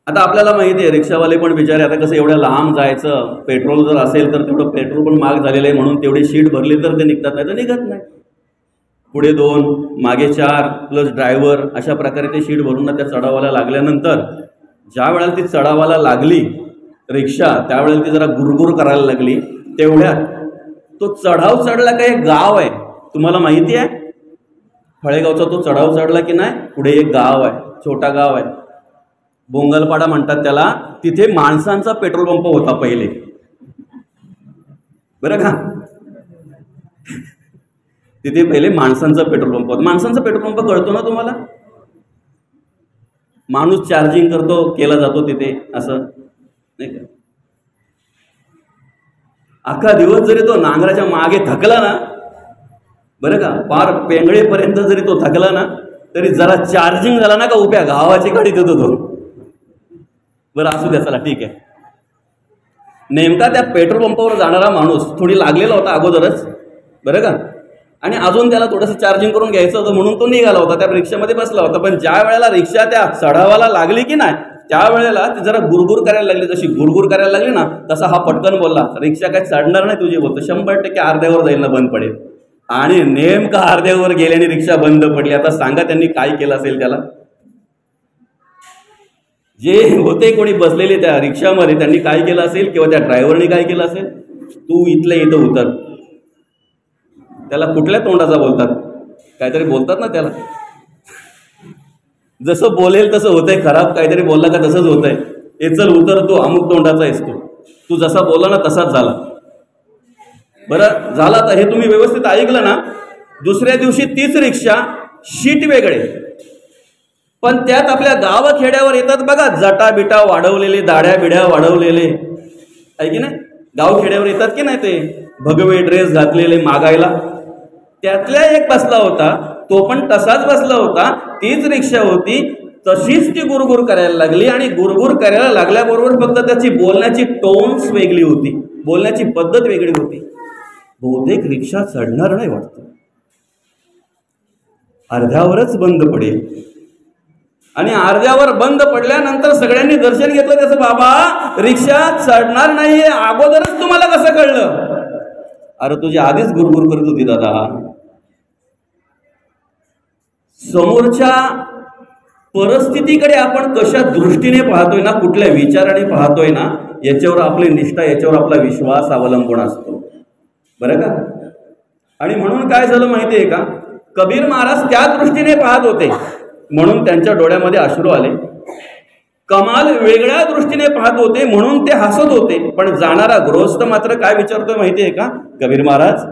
आता आपल्याला माहिती आहे रिक्षावाले पण बिचारे, आता कसं एवढ्या लांब जायचं, पेट्रोल जर असेल तर तेवढं पेट्रोल पण महाग झालेलं आहे, म्हणून तेवढी शीट भरली तर ते निघतात, नाही तर निघत नाही. पुढे 2 मागे 4 प्लस ड्रायव्हर, अशा प्रकारे ते शीट भरून त्या चढावाला लागल्यानंतर, ज्या वेळेला ती चढावाला लागली रिक्षा, त्यावेळेला ती जरा गुरगुर करायला लागली. तेवढ्यात तो चढाव चढला, काय गाव आहे तुम्हाला माहिती आहे, फळेगावचा तो चढाव चढला की नाही, पुढे एक गाव आहे, छोटा गाव आहे, बोंगलपाडा म्हणतात त्याला. तिथे माणसांचा पेट्रोल पंप होता पहिले, बरं का. तिथे पहिले माणसांचा पेट्रोल पंप होता. माणसांचा पेट्रोल पंप कळतो ना तुम्हाला? माणूस चार्जिंग करतो, केला जातो तिथे, असं नाही का? अख्खा दिवस जरी तो नांगराच्या मागे थकला ना, बरं का, पार पेंगळेपर्यंत जरी तो थकला ना, तरी जरा चार्जिंग झाला ना का उभ्या गावाची गाडी देतो तो. बरं असू द्या, चला ठीक आहे. नेमका त्या पेट्रोल पंपावर जाणारा माणूस थोडी लागलेला होता अगोदरच, बरं का, आणि अजून त्याला थोडंसं चार्जिंग करून घ्यायचं होतं म्हणून तो निघाला होता, त्या रिक्षामध्ये बसला होता. पण ज्या वेळेला रिक्षा त्या चढावाला लागली की नाही, त्यावेळेला ती जरा गुरगुर करायला लागली. जशी गुरगुर करायला लागली ना, तसा हा पटकन बोलला, रिक्षा काय चढणार नाही तुझी, बोलतो 100% अर्ध्यावर जाईल ना, बंद पडेल. आणि नेमका अर्ध्यावर गेल्याने रिक्षा बंद पडली. आता सांगा त्यांनी काय केलं असेल त्याला? जे होते कोणी बसलेले त्या रिक्षामध्ये त्यांनी काय केलं असेल, किंवा त्या ड्रायव्हरने काय केलं असेल? तू इथल्या इथं उतर. त्याला कुठल्या तोंडाचा बोलतात? काहीतरी बोलतात ना त्याला. जसं बोलेल तसं होतंय, खराब काहीतरी बोलला का तसंच होतंय. हे चल उतर, तू अमुक तोंडाचा आहेस, तू जसा बोलला ना तसाच झाला. बरं झाला. तर हे तुम्ही व्यवस्थित ऐकलं ना. दुसऱ्या दिवशी तीच रिक्षा, शीट वेगळे, पण त्यात आपल्या गावखेड्यावर येतात बघा, जटा बिटा वाढवलेले, दाढ्या बिड्या वाढवलेले, आहे की नाही? गावखेड्यावर येतात की नाही ते भगवे ड्रेस घातलेले मागायला. त्यातल्या एक बसला होता, तो पण तसाच बसला होता. तीच रिक्षा होती, तशीच ती गुरगुर करायला लागली. आणि गुरगुर करायला लागल्याबरोबर फक्त त्याची बोलण्याची टोन्स वेगळी होती, बोलण्याची पद्धत वेगळी होती. बहुतेक रिक्षा चढणार नाही वाटतं, अर्ध्यावरच बंद पडेल. आणि अर्ध्यावर बंद पडल्यानंतर सगळ्यांनी दर्शन घेतलं त्याचं. बाबा रिक्षा चढणार नाहीये, अगोदरच तुम्हाला कसं कळलं? अरे तुझी आधीच गुरगुर करत होती दादा. समोरच्या परिस्थितीकडे आपण कशा दृष्टीने पाहतोय ना, कुठल्या विचाराने पाहतोय ना, याच्यावर आपली निष्ठा, याच्यावर आपला विश्वास अवलंबून असतो, बरं का? आणि म्हणून काय झालं माहिती आहे का? कबीर महाराज त्या दृष्टीने पाहत होते म्हणून त्यांच्या डोळ्यामध्ये अश्रू आले. कमाल वेगळ्या दृष्टीने पाहत होते म्हणून ते हसत होते. पण जाणारा गृहस्थ मात्र काय विचारतोय माहिती आहे का? कबीर महाराज,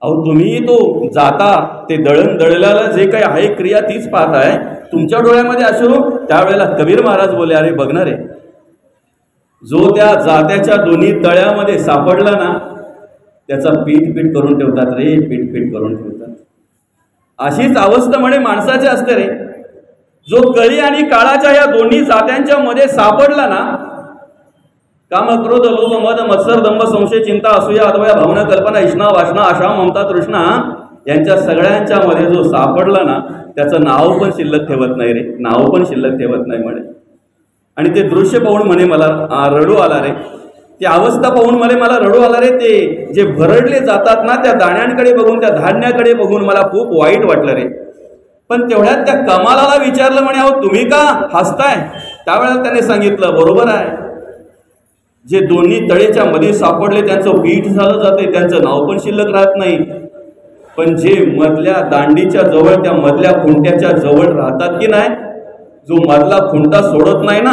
अहो तुम्ही तो जाता ते दळण दळल्याला जे काही आहे क्रिया तीच पाहताय, तुमच्या डोळ्यामध्ये अश्रू. त्यावेळेला कबीर महाराज बोले, अरे बघणारे, जो त्या जात्याच्या दोन्ही तळ्यामध्ये सापडला ना, त्याचा पीठ पीठ करून ठेवतात रे, पीठ पीठ करून ठेवतात. अशीच अवस्था म्हणे माणसाची असते रे. जो कळी आणि काळाच्या या दोन्ही जात्यांच्या मध्ये सापडला ना, काम क्रोध लोभ मद मत्सर दंभ संशय चिंता असूया अद्वया भावना कल्पना इष्णा वासना आशा ममता तृष्णा यांच्या सगळ्यांच्या मध्ये जो सापडला ना, त्याचं नाव पण शिल्लक ठेवत नाही रे, नाव पण शिल्लक ठेवत नाही म्हणे. आणि ते दृश्य पाहून म्हणे मला रडू आला रे, ती अवस्था पाहून मला रडू आला रे. ते जे भरडले जातात ना, त्या दाण्यांकडे बघून, त्या धान्याकडे बघून मला खूप वाईट वाटलं रे. पण तेवढ्यात त्या कमालाला विचारलं म्हणे, अहो तुम्ही का हसताय? त्यावेळेला त्याने सांगितलं, बरोबर आहे, जे दोन्ही तळेच्या मध्ये सापडले त्यांचं पीठ झालं जाते, त्यांचं नाव पण शिल्लक राहत नाही. पण जे मधल्या दांडीच्या जवळ, त्या मधल्या खुंट्याच्या जवळ राहतात की नाही, जो मधला खुंटा सोडत नाही ना,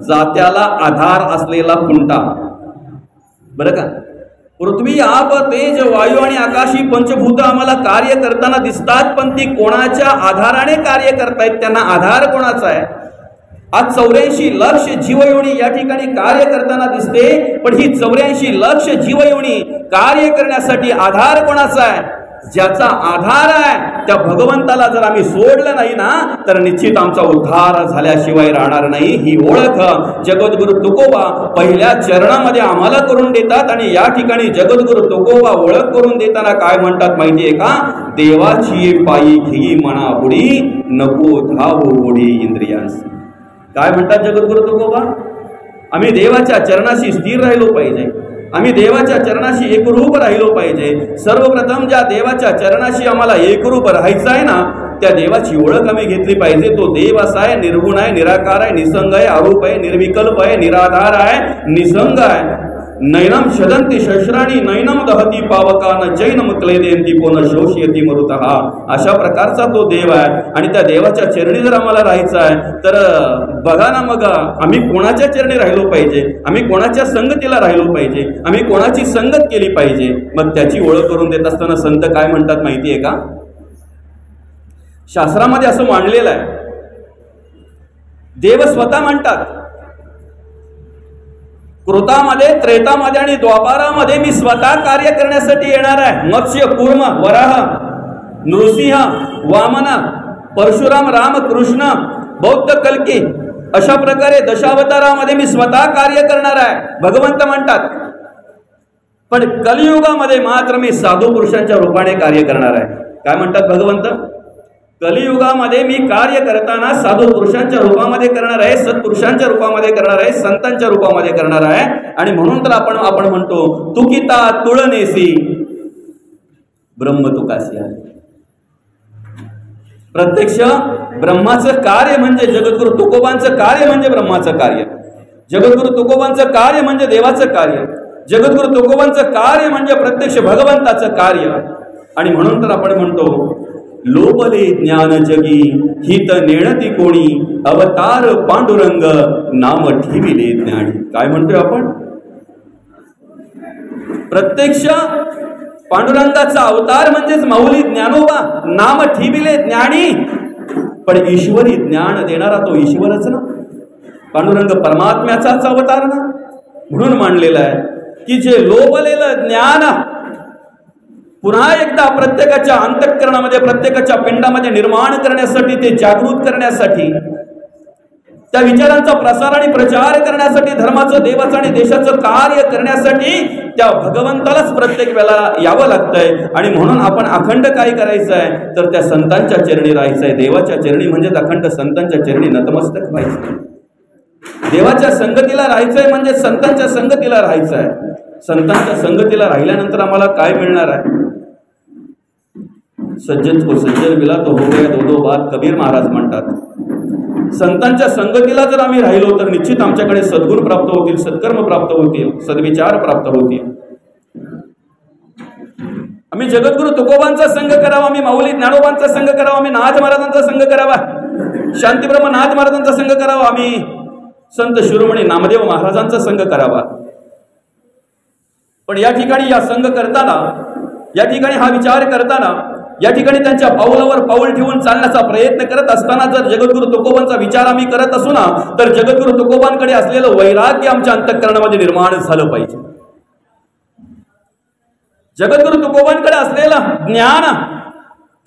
जात्याला आधार असलेला खुंटा, बरं का? पृथ्वी आप तेज वायू आणि आकाशी पंचभूत आम्हाला कार्य करताना दिसतात, पण ती कोणाच्या आधाराने कार्य करतायत? त्यांना आधार कोणाचा आहे? आज 84 लक्ष जीवयोनी या ठिकाणी कार्य करताना दिसते, पण ही 84 लक्ष जीवयोनी कार्य करण्यासाठी आधार कोणाचा आहे? ज्याचा आधार आहे त्या भगवंताला जर आम्ही सोडलं नाही ना, तर निश्चित आमचा उद्धार झाल्याशिवाय राहणार नाही. ही ओळख जगद्गुरु तुकोबा पहिल्या चरणामध्ये आम्हाला करून देतात. आणि या ठिकाणी जगद्गुरु तुकोबा ओळख करून देताना काय म्हणतात माहितीये का? देवाची पायी घेई मना बुडी, नको धावो बुडी इंद्रियांस. काय म्हणतात जगद्गुरु तुकोबा? आम्ही देवाच्या चरणाशी स्थिर राहिलो पाहिजे, आम्ही देवाच्या चरणाशी एकरूप राहिलो पाहिजे. सर्वप्रथम ज्या देवाच्या चरणाशी आम्हाला एकरूप राहायचं आहे ना, त्या देवाची ओळख आम्ही घेतली पाहिजे. तो देव असा आहे, निर्गुण आहे, निराकार आहे, निसंग आहे, अरूप आहे, निर्विकल्प आहे, निराधार आहे, निसंग आहे. नैनम शदंती शस्त्राणी नैनम दहती पावकान जैनम क्लेदेंती कोण शोषयती मरुतः. अशा प्रकारचा तो देव आहे आणि त्या देवाच्या चरणी जर आम्हाला राहायचं आहे तर बघा ना, मग आम्ही कोणाच्या चरणी राहिलो पाहिजे, आम्ही कोणाच्या संगतीला राहिलो पाहिजे, आम्ही कोणाची संगत केली पाहिजे. मग त्याची ओळख करून देत असताना संत काय म्हणतात माहिती आहे का? शास्त्रामध्ये असं मांडलेलं आहे, देव स्वतः म्हणतात कृतामध्ये, त्रेतामध्ये आणि द्वापारामध्ये मी स्वतः कार्य करण्यासाठी येणार आहे. मत्स्य, कूर्म, वराह, नृसिंह, वामन, परशुराम, राम, कृष्ण, बौद्ध, कल्की अशा प्रकारे दशावतारामध्ये मी स्वतः कार्य करणार आहे भगवंत म्हणतात. पण कलियुगामध्ये मात्र मी साधू पुरुषांच्या रूपाने कार्य करणार आहे. काय म्हणतात भगवंत? कलियुगामध्ये मी कार्य करताना साधू पुरुषांच्या रूपामध्ये करणार आहे, सत्पुरुषांच्या रूपामध्ये करणार आहे, संतांच्या रूपामध्ये करणार आहे. आणि म्हणून तर आपण म्हणतो तुकिता तुळनेसी ब्रह्म तुकासी आहे. प्रत्यक्ष ब्रह्माचं कार्य म्हणजे जगद्गुरु तुकोबांचं कार्य म्हणजे ब्रह्माचं कार्य, जगद्गुरु तुकोबांचं कार्य म्हणजे देवाचं कार्य, जगद्गुरु तुकोबांचं कार्य म्हणजे प्रत्यक्ष भगवंताचं कार्य. आणि म्हणून तर आपण म्हणतो लोपले ज्ञान जगी हित नेणती कोणी अवतार पांडुरंग नाम ठेविले ज्ञानी. काय म्हणतोय आपण? प्रत्यक्ष पांडुरंगाचा अवतार म्हणजेच माऊली ज्ञानोबा, नाम ठेविले ज्ञानी. पण ईश्वरी ज्ञान देणारा तो ईश्वरच ना, पांडुरंग परमात्म्याचाच अवतार ना. म्हणून मानलेलं आहे की जे लोभलेलं ज्ञान पुन्हा एकदा प्रत्येकाच्या अंतःकरणामध्ये, प्रत्येकाच्या पिंडामध्ये निर्माण करण्यासाठी, ते जागृत करण्यासाठी, त्या विचारांचा प्रसार आणि प्रचार करण्यासाठी, धर्माचं, देवाचं आणि देशाचं कार्य करण्यासाठी त्या भगवंतालाच प्रत्येक वेळेला यावं लागतंय. आणि म्हणून आपण अखंड काय करायचं आहे तर त्या संतांच्या चरणी राहायचं आहे. देवाच्या चरणी म्हणजे अखंड संतांच्या चरणी नतमस्तक व्हायचं. देवाच्या संगतीला राहायचंय म्हणजे संतांच्या संगतीला राहायचं आहे. संतांच्या संगतीला राहिल्यानंतर आम्हाला काय मिळणार आहे? सज्जन को सज्जन मिला तो हो गया दो दो बात, कबीर महाराज म्हणतात. संतांच्या संगतीला जर आम्ही राहिलो तर निश्चित आमच्याकडे सद्गुण प्राप्त होतील, सत्कर्म प्राप्त होतील, सद्विचार प्राप्त होतील. आम्ही जगद्गुरु तुकोबांचा संघ करावा, आम्ही माऊली ज्ञानोबांचा संघ करावा, आम्ही नाथ महाराजांचा संघ करावा, शांतीब्रह्म नाथ महाराजांचा संघ करावा, आम्ही संत शिरोमणी नामदेव महाराजांचा संघ करावा. पण या ठिकाणी या संघ करताना, या ठिकाणी हा विचार करताना, या ठिकाणी त्यांच्या पाऊलावर पाऊल ठेवून चालण्याचा प्रयत्न करत असताना जर जगद्गुरु तुकोबांचा विचार आम्ही करत असू ना तर जगद्गुरु तुकोबांकडे असलेलं वैराग्य आमच्या अंतःकरणामध्ये निर्माण झालं पाहिजे. जगद्गुरु तुकोबांकडे असलेला ज्ञान,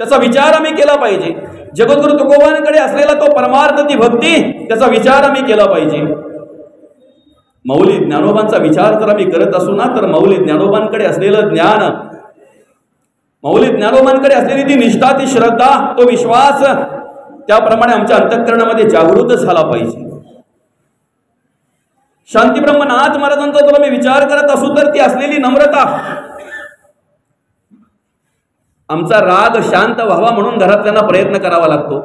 त्याचा विचार आम्ही केला पाहिजे. जगद्गुरु तुकोबांकडे असलेला तो परमार्थ, ती भक्ती, त्याचा विचार आम्ही केला पाहिजे. माऊली ज्ञानोबांचा विचार जर आम्ही करत असू ना तर माऊली ज्ञानोबांकडे असलेलं ज्ञान, माऊली ज्ञानोबांकडे असलेली ती निष्ठा, ती श्रद्धा, तो विश्वास त्याप्रमाणे आमच्या अंतःकरणामध्ये जागृत झाला पाहिजे. शांतीब्रह्म नाथ महाराजांचा जर आम्ही विचार करत असू तर ती असलेली नम्रता, आमचा राग शांत व्हावा म्हणून घरातल्यांना प्रयत्न करावा लागतो.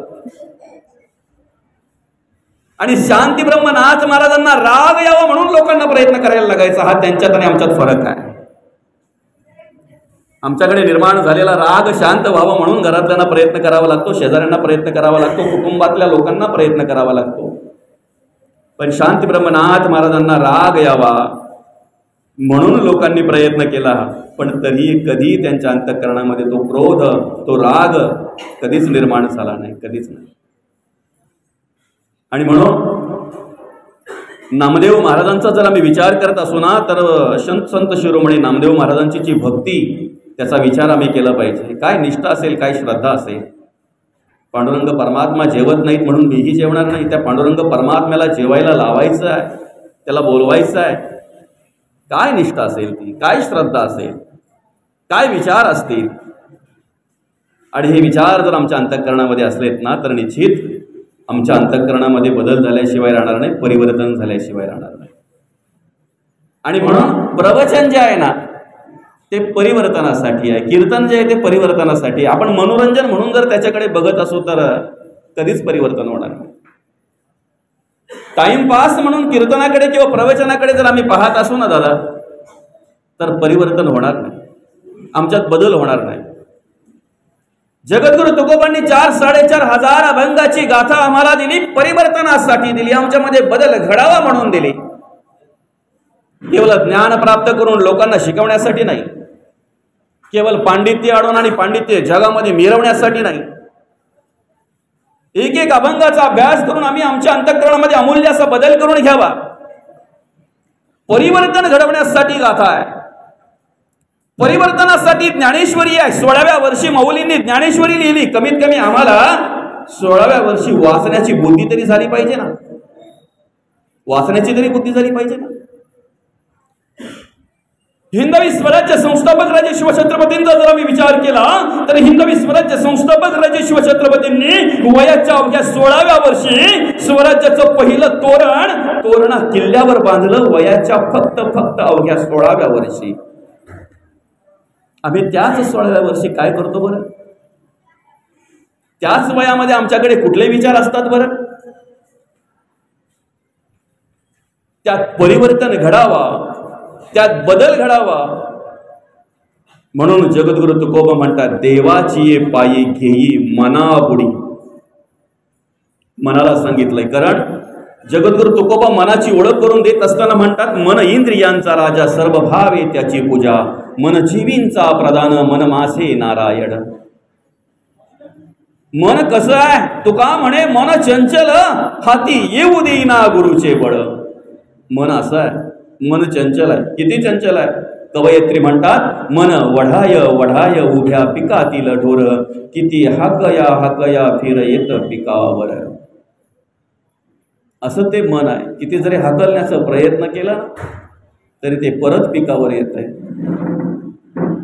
आणि शांतीब्रह्म नाथ महाराजांना राग यावा म्हणून लोकांना प्रयत्न करायला लागायचा. हा त्यांच्यात आणि आमच्यात फरक आहे. आमच्याकडे निर्माण झालेला राग शांत व्हावा म्हणून घरातल्यांना प्रयत्न करावा लागतो, शेजाऱ्यांना प्रयत्न करावा लागतो, कुटुंबातल्या लोकांना प्रयत्न करावा लागतो. पण शांतीब्रह्म नाथ महाराजांना राग यावा म्हणून लोकांनी प्रयत्न केला. पण तरी कधी त्यांच्या अंतःकरणामध्ये तो क्रोध, तो राग कधीच निर्माण झाला नाही, कधीच नाही. आणि म्हणून नामदेव महाराजांचा जर आम्ही विचार करत असू ना तर संत शिरोमणी नामदेव महाराजांची जी भक्ती, त्याचा विचार आम्ही केला पाहिजे. काय निष्ठा असेल, काय श्रद्धा असेल. पांडुरंग परमात्मा जेवत नाहीत म्हणून मीही जेवणार नाही. त्या पांडुरंग परमात्म्याला जेवायला लावायचं आहे, त्याला बोलवायचं आहे. काय निष्ठा असेल ती, काय श्रद्धा असेल, काय विचार असतील. आणि हे विचार जर आमच्या अंतःकरणामध्ये असलेत ना तर निश्चित आमच्या अंतःकरणामध्ये बदल झाल्याशिवाय राहणार नाही, परिवर्तन झाल्याशिवाय राहणार नाही. आणि म्हणून प्रवचन जे आहे ना ते परिवर्तनासाठी आहे, कीर्तन जे आहे ते परिवर्तनासाठी. आपण मनोरंजन म्हणून जर त्याच्याकडे बघत असू तर कधीच परिवर्तन होणार नाही. टाइमपास म्हणून कीर्तनाकडे किंवा प्रवचनाकडे जर आम्ही पाहत असू ना दादा तर परिवर्तन होणार नाही, आमच्यात बदल होणार नाही. जगद्गुरु तुकोबांनी 4-4.5 हजार अभंगाची गाथा आम्हाला दिली, परिवर्तनासाठी दिली, आमच्यामध्ये बदल घडावा म्हणून दिली. केवळ ज्ञान प्राप्त करून लोकांना शिकवण्यासाठी नाही, केवळ पांडित्य आणून आणि पांडित्य जगामध्ये मिरवण्यासाठी नाही. एक एक अभंगाचा अभ्यास करून आम्ही आमच्या अंतःकरणामध्ये अमूल्य असा बदल करून घ्यावा. परिवर्तन घडवण्यासाठी गाथा आहे, परिवर्तनासाठी ज्ञानेश्वरी आहे. 16व्या वर्षी माऊलींनी ज्ञानेश्वरी लिहिली. कमीत कमी आम्हाला 16व्या वर्षी वाचण्याची बुद्धी तरी झाली पाहिजे ना, वाचण्याची तरी बुद्धी झाली पाहिजे ना. हिंदवी स्वराज्य संस्थापक राजे शिवछत्रपतींचा जर आम्ही विचार केला तर हिंदवी स्वराज्य संस्थापक राजे शिवछत्रपतींनी वयाच्या अवघ्या 16व्या वर्षी स्वराज्याचं पहिलं तोरणा किल्ल्यावर बांधलं. वयाच्या फक्त अवघ्या 16व्या वर्षी. आम्ही त्याच 16व्या वर्षी काय करतो बरं? त्याच वयामध्ये आमच्याकडे कुठले विचार असतात बरं? त्यात परिवर्तन घडावा, त्यात बदल घडावा म्हणून जगद्गुरु तुकोबा म्हणतात, देवाची पायी घेई मना बुडी. मनाला सांगितलंय, कारण जगद्गुरु तुकोबा मनाची ओळख करून देत असताना म्हणतात, मन इंद्रियांचा राजा, सर्व भावे त्याची पूजा, मन जीवींचा प्रधान, मन मासे नारायण. मन कसं आहे? तुका म्हणे, मन चंचल हाती येऊ देईना गुरुचे बळ. मन असं आहे, मन चंचल आहे. किती चंचल आहे? कवयित्री म्हणतात, मन वढाय उभ्या पिकातील ढोर, किती हाकया फिर येत पिकावर. असं ते मन आहे. किती जरी हाकलण्याचा प्रयत्न केला तरी ते परत पिकावर येत आहे.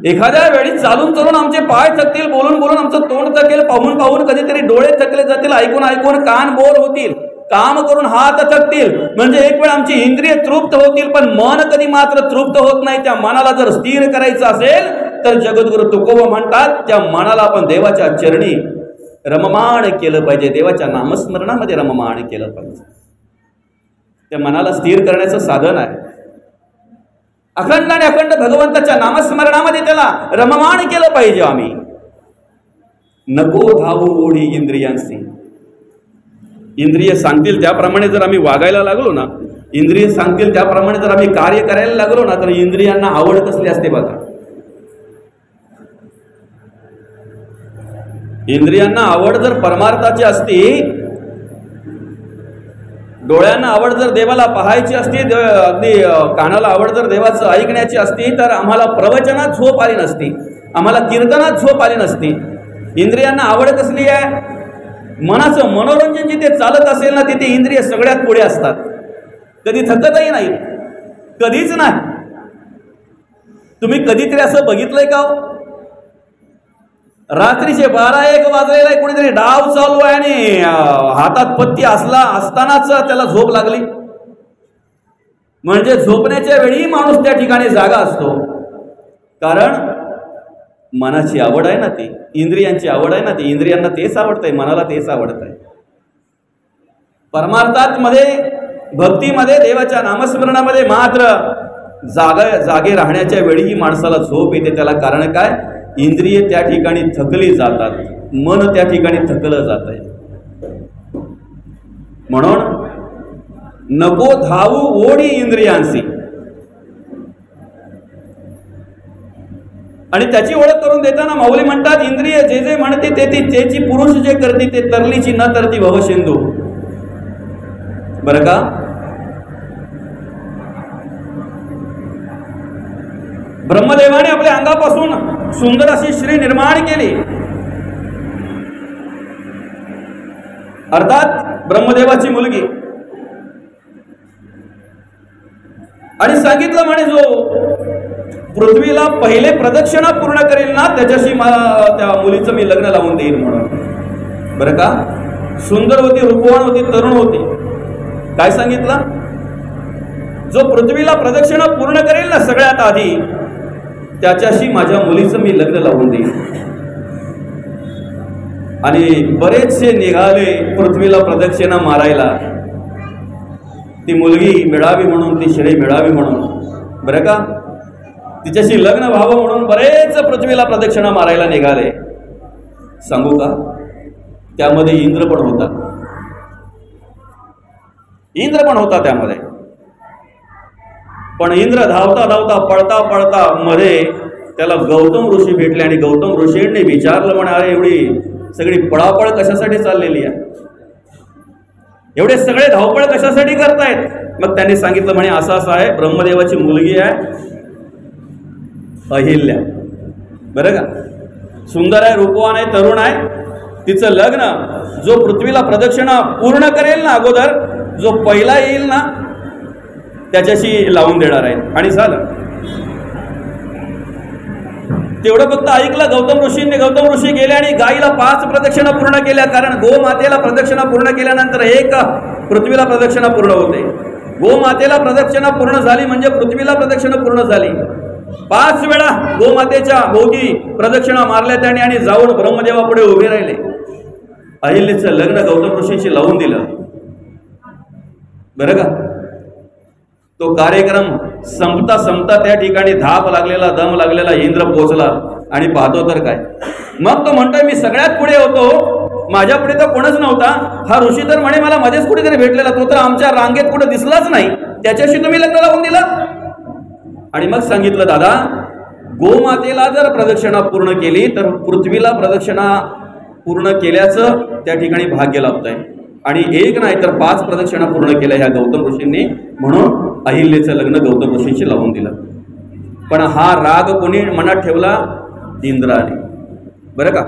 एखाद्या वेळी चालून चालून आमचे पाय थकतील, बोलून बोलून आमचं तोंड थकेल, पाहून कधीतरी डोळे थकले जातील, ऐकून कान बोर होतील, काम करून हात थकतील, म्हणजे एक वेळ आमची इंद्रिय तृप्त होतील, पण मन कधी मात्र तृप्त होत नाही. त्या मनाला जर स्थिर करायचं असेल तर जगद्गुरु तुकोबा म्हणतात, त्या मनाला आपण देवाच्या चरणी रममाण केलं पाहिजे, देवाच्या नामस्मरणामध्ये रममाण केलं पाहिजे. त्या मनाला स्थिर करण्याचं साधन आहे. अखंड आणि अखंड भगवंताच्या नामस्मरणामध्ये त्याला रममाण केलं पाहिजे. आम्ही नको धावू ओढी इंद्रियांशी. इंद्रिय सांगतील त्याप्रमाणे जर आम्ही वागायला लागलो ना, इंद्रिय सांगतील त्याप्रमाणे जर आम्ही कार्य करायला लागलो ना, तर इंद्रियांना आवड कसली असते बघा. इंद्रियांना आवड जर परमार्थाची असती, डोळ्यांना आवड जर देवाला पाहायची असती, अगदी कानाला आवड जर देवाचं ऐकण्याची असती, तर आम्हाला प्रवचनात झोप आली नसती, आम्हाला कीर्तनात झोप आली नसती. इंद्रियांना आवड कसली आहे? मनाचं मनोरंजन जिथे चालत असेल ना, तिथे इंद्रिय सगळ्यात पुढे असतात. कधी थकतही नाही, कधीच नाही. तुम्ही कधीतरी असं बघितलंय का? रात्रीचे 12-1 वाजलेला आहे, कुणीतरी डाव चालू आहे आणि हातात पत्ती असतानाच त्याला झोप लागली. म्हणजे झोपण्याच्या वेळी माणूस त्या ठिकाणी जागा असतो, कारण मनाची आवड आहे ना, ती इंद्रियांची आवड आहे ना, ती इंद्रियांना तेच आवडतंय, मनाला तेच आवडतंय. परमार्थात मध्ये, भक्तीमध्ये, देवाच्या नामस्मरणामध्ये मात्र जागे राहण्याच्या वेळीही माणसाला झोप येते. त्याला कारण काय? इंद्रिय त्या ठिकाणी थकली जातात, मन त्या ठिकाणी थकलं जात आहे. म्हणून नको धावू ओढी इंद्रियांशी. आणि त्याची ओळख करून देताना माऊली म्हणतात, इंद्रिय जे जे म्हणते तेची पुरुष जे करते ते तरलीची न तरती भवसिंधू. बरं का? ब्रह्मदेवाने आपल्या अंगापासून सुंदर अशी श्री निर्माण केली. अर्थात ब्रह्मदेवाची मुलगी. आणि सांगितलं म्हणे, जो पृथ्वीला पहिले प्रदक्षिणा पूर्ण करेल ना, त्याच्याशी त्या मुलीचं मी लग्न लावून देईन म्हणून. बरं का? सुंदर होती, रूपवान होती, तरुण होती. काय सांगितलं? जो पृथ्वीला प्रदक्षिणा पूर्ण करेल ना सगळ्यात आधी, त्याच्याशी माझ्या मुलीचं मी लग्न लावून देईन. आणि बरेचसे निघाले पृथ्वीला प्रदक्षिणा मारायला, ती मुलगी मिळावी म्हणून, ती शिळे मिळावी म्हणून. बरं का? तिच्याशी लग्न व्हावं म्हणून बरेच पृथ्वीला प्रदक्षिणा मारायला निघाले. सांगू का, त्यामध्ये इंद्र पण होता. इंद्र पण होता त्यामध्ये. पण इंद्र धावता धावता पळता पळता मध्ये त्याला गौतम ऋषी भेटले आणि गौतम ऋषींनी विचारलं, म्हणे अरे एवढी सगळी पळापळ कशासाठी चाललेली आहे, एवढे सगळे धावपळ कशासाठी करतायत? मग त्यांनी सांगितलं, म्हणे असं असं आहे, ब्रह्मदेवाची मुलगी आहे अहिल्या, बरं का, सुंदर आहे, रूपवान आहे, तरुण आहे. तिचं लग्न जो पृथ्वीला प्रदक्षिणा पूर्ण करेल ना, अगोदर जो पहिला येईल ना त्याच्याशी लावून देणार आहे. आणि झालं तेवढं फक्त ऐकलं गौतम ऋषींनी. गौतम ऋषी गेले आणि गाईला 5 प्रदक्षिणा पूर्ण केल्या, कारण गोमातेला प्रदक्षिणा पूर्ण केल्यानंतर एक पृथ्वीला प्रदक्षिणा पूर्ण होते. गोमातेला प्रदक्षिणा पूर्ण झाली म्हणजे पृथ्वीला प्रदक्षिणा पूर्ण झाली. 5 वेळा गोमातेच्या भोवती प्रदक्षिणा मारल्या त्यांनी आणि जाऊन ब्रह्मदेवापुढे उभे राहिले. अहिल्याचं लग्न गौतम ऋषींशी लावून दिलं, बरं का. तो कार्यक्रम संपता संपता त्या ठिकाणी धाप लागलेला, दम लागलेला इंद्र पोहोचला आणि पाहतो तर काय. मग तो म्हणतोय मी सगळ्यात पुढे होतो, माझ्या पुढे तर कोणच नव्हता. हा ऋषी तर म्हणे मला मध्येच कुठेतरी भेटलेला, तो तर आमच्या रांगेत कुठे दिसलाच नाही, त्याच्याशी तुम्ही लग्न लावून दिलं. आणि मग सांगितलं, दादा गोमातेला जर प्रदक्षिणा पूर्ण केली तर पृथ्वीला प्रदक्षिणा पूर्ण केल्याचं त्या ठिकाणी भाग्य लाभत आहे. आणि एक नाही तर 5 प्रदक्षिणा पूर्ण केल्या ह्या गौतम ऋषींनी, म्हणून अहिल्याचं लग्न गौतम ऋषींशी लावून दिलं. पण हा राग कोणी मनात ठेवला? इंद्राने, बरं का.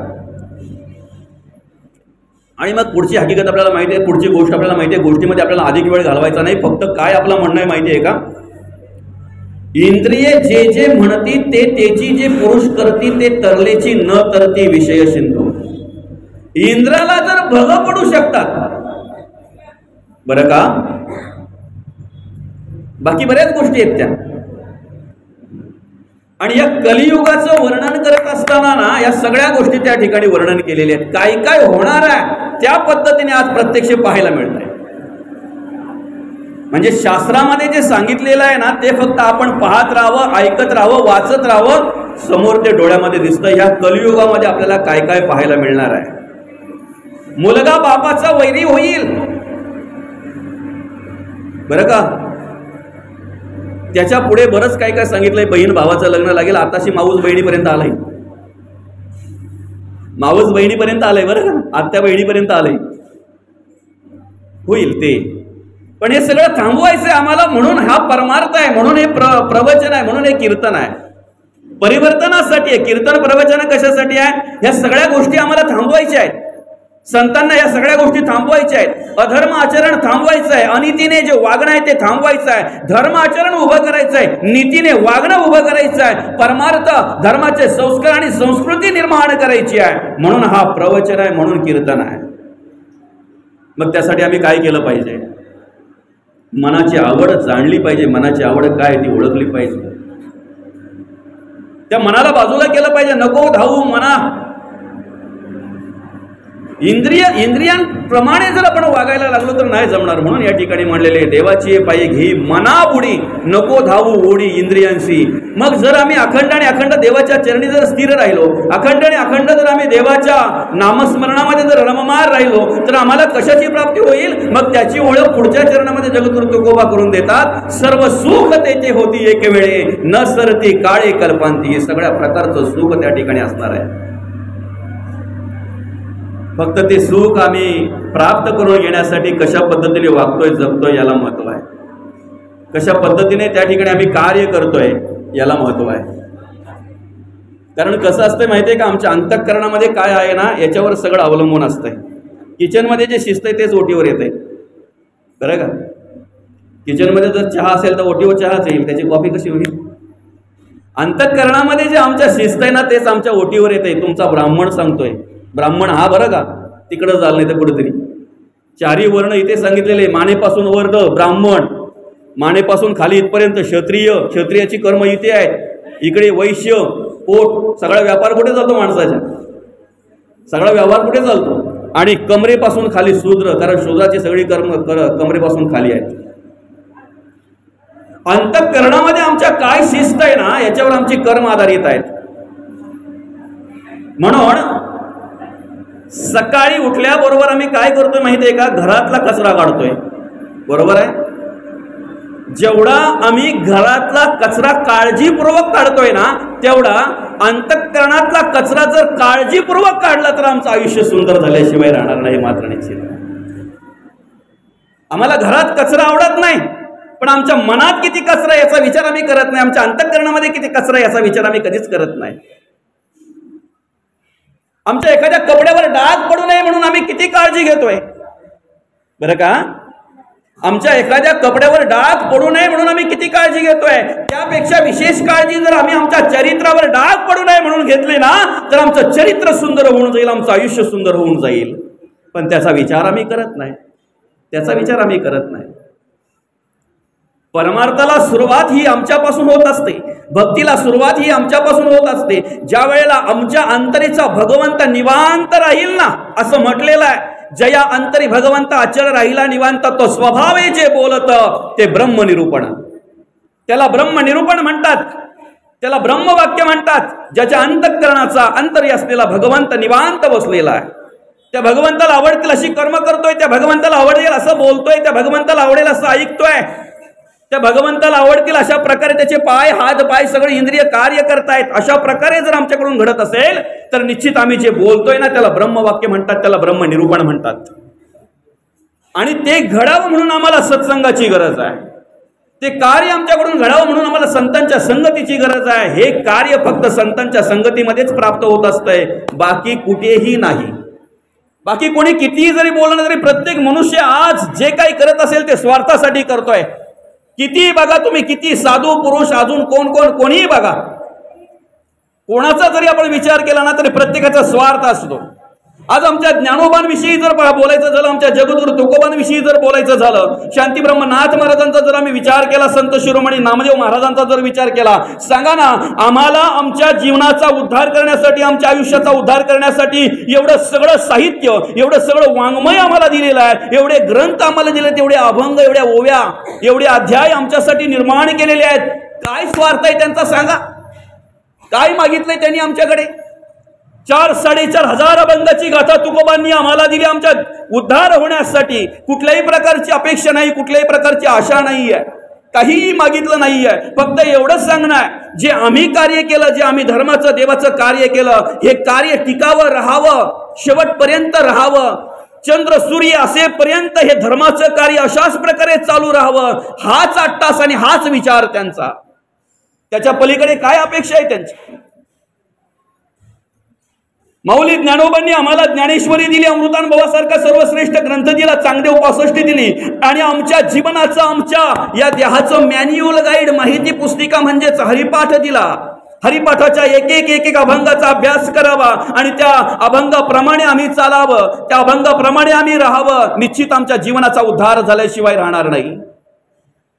आणि मग पुढची हकीकत आपल्याला माहिती आहे, पुढची गोष्ट आपल्याला माहिती आहे. गोष्टीमध्ये आपल्याला अधिक वेळ घालवायचा नाही, फक्त काय आपलं म्हणणं आहे माहिती आहे का, इंद्रिये जे जे म्हणती ते तेची जे पुरुष करती ते तरलेची न तरती विषय सिंधू. इंद्राला जर भग पडू शकतात, बरं का, बाकी बऱ्याच गोष्टी आहेत त्या. आणि या कलियुगाचं वर्णन करत असताना ना या सगळ्या गोष्टी त्या ठिकाणी वर्णन केलेले आहेत. काय काय होणार आहे त्या पद्धतीने आज प्रत्यक्ष पाहायला मिळत आहे. म्हणजे शास्त्रामध्ये जे सांगितलेलं आहे ना ते फक्त आपण पाहत राहावं, ऐकत राहावं, वाचत राहावं, समोर ते डोळ्यामध्ये दिसतं. ह्या कलियुगामध्ये आपल्याला काय काय पाहायला मिळणार आहे. मुलगा बापाचा वैरी होईल, बरं का. त्याच्या पुढे बरंच काय काय सांगितलंय. बहीण भावाचं लग्न लागेल, आताशी माऊस बहिणीपर्यंत आलंय, माऊस बहिणीपर्यंत आलंय, बरं का, आत्या बहिणीपर्यंत आलंय, होईल ते. पण हे सगळं थांबवायचंय आम्हाला, म्हणून हा परमार्थ आहे, म्हणून हे प्रवचन आहे, म्हणून हे कीर्तन आहे. परिवर्तनासाठी आहे कीर्तन, प्रवचन कशासाठी आहे? ह्या सगळ्या गोष्टी आम्हाला थांबवायच्या आहेत. संतांना या सगळ्या गोष्टी थांबवायच्या आहेत. अधर्म आचरण थांबवायचं आहे, अनितीने जे वागणं आहे ते थांबवायचं आहे, धर्म आचरण उभं करायचं आहे, नीतीने वागणं उभं करायचं आहे, परमार्थ धर्माचे संस्कार आणि संस्कृती निर्माण करायची आहे. म्हणून हा प्रवचन आहे, म्हणून कीर्तन आहे. मग त्यासाठी आम्ही काय केलं पाहिजे? मनाची आवड जाणली पाहिजे, मनाची आवड काय ती ओळखली पाहिजे, त्या मनाला बाजूला केलं पाहिजे. नको धावू मना, इंद्रियांप्रमाणे जर आपण वागायला लागलो तर नाही जमणार. म्हणून या ठिकाणी म्हणलेले देवाची पायी घे मना बुडी, नको धावू ओढी इंद्रियांशी. मग जर आम्ही अखंड आणि अखंड देवाच्या चरणी जर स्थिर राहिलो, अखंड आणि अखंड जर आम्ही देवाच्या नामस्मरणामध्ये जर रममार राहिलो तर आम्हाला कशाची प्राप्ती होईल? मग त्याची ओळख पुढच्या चरणामध्ये जगद्गुरु तुकोबा करून देतात. सर्व सुख तेथे होती एक वेळे, न सरती काळे कल्पांती. हे सगळ्या प्रकारचं सुख त्या ठिकाणी असणार आहे. फक्त ते सुख आम्ही प्राप्त करून घेण्यासाठी कशा पद्धतीने वागतोय, जगतोय याला महत्व आहे. कशा पद्धतीने त्या ठिकाणी आम्ही कार्य करतोय याला महत्व आहे. कारण कसं असतं माहिती आहे का, आमच्या अंतःकरणामध्ये काय आहे ना याच्यावर सगळं अवलंबून असतंय. किचनमध्ये जे शिस्त आहे तेच ओटीवर येत आहे, बरं का. किचनमध्ये जर चहा असेल तर ओटीवर चहाच येईल, त्याची कॉफी कशी होईल? अंतःकरणामध्ये जे आमच्या शिस्त आहे ना तेच आमच्या ओटीवर येत आहे. तुमचा ब्राह्मण सांगतोय, ब्राह्मण हा बरं का, तिकडं झालं नाही तर कुठेतरी. 4 वर्ण इथे सांगितलेले, मानेपासून वर ब्राह्मण, मानेपासून खाली इथपर्यंत क्षत्रिय, क्षत्रियाची कर्म इथे आहेत, इकडे वैश्य, पोट, सगळा व्यापार कुठे चालतो माणसाच्या, सगळा व्यवहार कुठे चालतो, आणि कमरेपासून खाली शूद्र, कारण शूद्राची सगळी कर्म कमरेपासून खाली आहेत. अंतःकरणामध्ये आमच्या काय शिस्त आहे ना, याच्यावर आमची कर्म आधारित आहेत. म्हणून सकाळी उठल्याबरोबर आम्ही काय करतोय माहिती आहे का? घरातला कचरा काढतोय. बरोबर आहे? जेवढा आम्ही घरातला कचरा काळजीपूर्वक काढतोय ना, तेवढा अंतःकरणातला कचरा जर काळजीपूर्वक काढला तर आमचं आयुष्य सुंदर झाल्याशिवाय राहणार नाही, मात्र निश्चित. आम्हाला घरात कचरा आवडत नाही, पण आमच्या मनात किती कचरा याचा विचार आम्ही करत नाही. आमच्या अंतःकरणामध्ये किती कचरा याचा विचार आम्ही कधीच करत नाही. आमच्या एखाद्या कपड्यावर डाग पडू नये म्हणून आम्ही किती काळजी घेतोय, बरं का? आमच्या एखाद्या कपड्यावर डाग पडू नये म्हणून आम्ही किती काळजी घेतोय. त्यापेक्षा विशेष काळजी जर आम्ही आमच्या चरित्रावर डाग पडू नये म्हणून घेतली ना, तर आमचं चरित्र सुंदर होऊन जाईल, आमचं आयुष्य सुंदर होऊन जाईल. पण त्याचा विचार आम्ही करत नाही, त्याचा विचार आम्ही करत नाही. परमार्थाला सुरुवात ही आमच्यापासून होत असते, भक्तीला सुरुवात ही आमच्यापासून होत असते. ज्या वेळेला आमच्या अंतरीचा भगवंत निवांत राहील ना, असं म्हटलेलं आहे, जया अंतरी भगवंत अचल राहिला निवांत, तो स्वभावे जे बोलत ते ब्रह्मनिरूपण. त्याला ब्रह्मनिरूपण म्हणतात, त्याला ब्रह्मवाक्य म्हणतात. ज्याच्या अंतःकरणाचा अंतरी असलेला भगवंत निवांत बसलेला आहे. त्या भगवंताला आवडतील अशी कर्म करतोय, त्या भगवंताला आवडेल असं बोलतोय, त्या भगवंताला आवडेल असं ऐकतोय, त्या भगवंताला आवडतील अशा प्रकारे त्याचे पाय हात पाय सगळे इंद्रिय कार्य करतायत. अशा प्रकारे जर आमच्याकडून घडत असेल तर निश्चित आम्ही जे बोलतोय ना, त्याला ब्रह्मवाक्य म्हणतात, त्याला ब्रह्मनिरूपण म्हणतात. आणि ते घडावं म्हणून आम्हाला सत्संगाची गरज आहे. ते कार्य आमच्याकडून घडावं म्हणून आम्हाला संतांच्या संगतीची गरज आहे. हे कार्य फक्त संतांच्या संगतीमध्येच प्राप्त होत असतंय, बाकी कुठेही नाही. बाकी कोणी कितीही जरी बोलणं तरी प्रत्येक मनुष्य आज जे काही करत असेल ते स्वार्थासाठी करतोय. किती बघा तुम्ही, किती साधू पुरुष, अजून कोण कोण कोणीही बघा, कोणाचा जरी आपण विचार केला ना तरी प्रत्येकाचा स्वार्थ असतो. आज आमच्या ज्ञानोबांविषयी जर बोलायचं झालं, आमच्या जगद्गुरु तुकोबांविषयी जर बोलायचं झालं, शांतीब्रह्मनाथ महाराजांचा जर आम्ही विचार केला, संत शिरोमणी नामदेव महाराजांचा जर विचार केला, सांगा ना, आम्हाला आमच्या जीवनाचा उद्धार करण्यासाठी, आमच्या आयुष्याचा उद्धार करण्यासाठी एवढं सगळं साहित्य, एवढं सगळं वाङ्मय आम्हाला दिलेलं आहे, एवढे ग्रंथ आम्हाला दिले, तेवढे अभंग, एवढ्या ओव्या, एवढे अध्याय आमच्यासाठी निर्माण केलेले आहेत. काय स्वार्थ आहे त्यांचा सांगा? काय मागितलंय त्यांनी आमच्याकडे? 4-4.5 हजार अभंगाची गाथा तुकोबांनी आम्हाला दिली आमच्या उद्धार होण्यासाठी. कुठल्याही प्रकारची अपेक्षा नाही, कुठल्याही प्रकारची आशा नाही आहे, काहीही मागितलं नाही आहे. फक्त एवढंच सांगणं आहे, जे आम्ही कार्य केलं, जे आम्ही धर्माचं देवाचं कार्य केलं, हे कार्य टिकावं, राहावं, शेवटपर्यंत राहावं, चंद्र सूर्य असेपर्यंत हे धर्माचं कार्य अशाच प्रकारे चालू राहावं, हाच अट्टास आणि हाच विचार त्यांचा. त्याच्या पलीकडे काय अपेक्षा आहे त्यांची? माऊली ज्ञानोबांनी आम्हाला ज्ञानेश्वरी दिली, अमृतानुभवासारखा सर्वश्रेष्ठ ग्रंथ दिला, चांगदेव 65 दिली, आणि आमच्या जीवनाचं, आमच्या या देहाचं मॅन्युअल गाईड, माहिती पुस्तिका म्हणजेच हरिपाठ दिला. हरिपाठाच्या एक अभंगाचा अभ्यास करावा आणि त्या अभंगाप्रमाणे आम्ही चालावं, त्या अभंगाप्रमाणे आम्ही राहावं. निश्चित आमच्या जीवनाचा उद्धार झाल्याशिवाय राहणार नाही.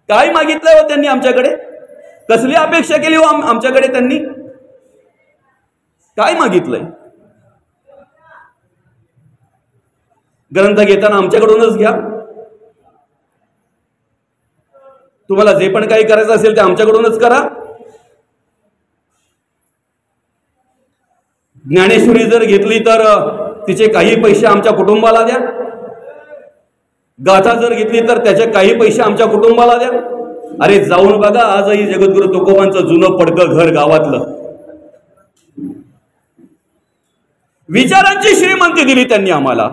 काय मागितलंय हो त्यांनी आमच्याकडे? कसली अपेक्षा केली हो आमच्याकडे त्यांनी? काय मागितलंय? ग्रंथ घेताना आमच्याकडूनच घ्या, तुम्हाला जे पण काही करायचं असेल ते आमच्याकडूनच करा. ज्ञानेश्वरी जर घेतली तर तिचे काही पैसे आमच्या कुटुंबाला द्या, गाथा जर घेतली तर त्याचे काही पैसे आमच्या कुटुंबाला द्या. अरे जाऊन बघा, आजही जगद्गुरु तुकोबांचं जुनं पडकं घर गावातलं. विचारांची श्रीमंती दिली त्यांनी आम्हाला,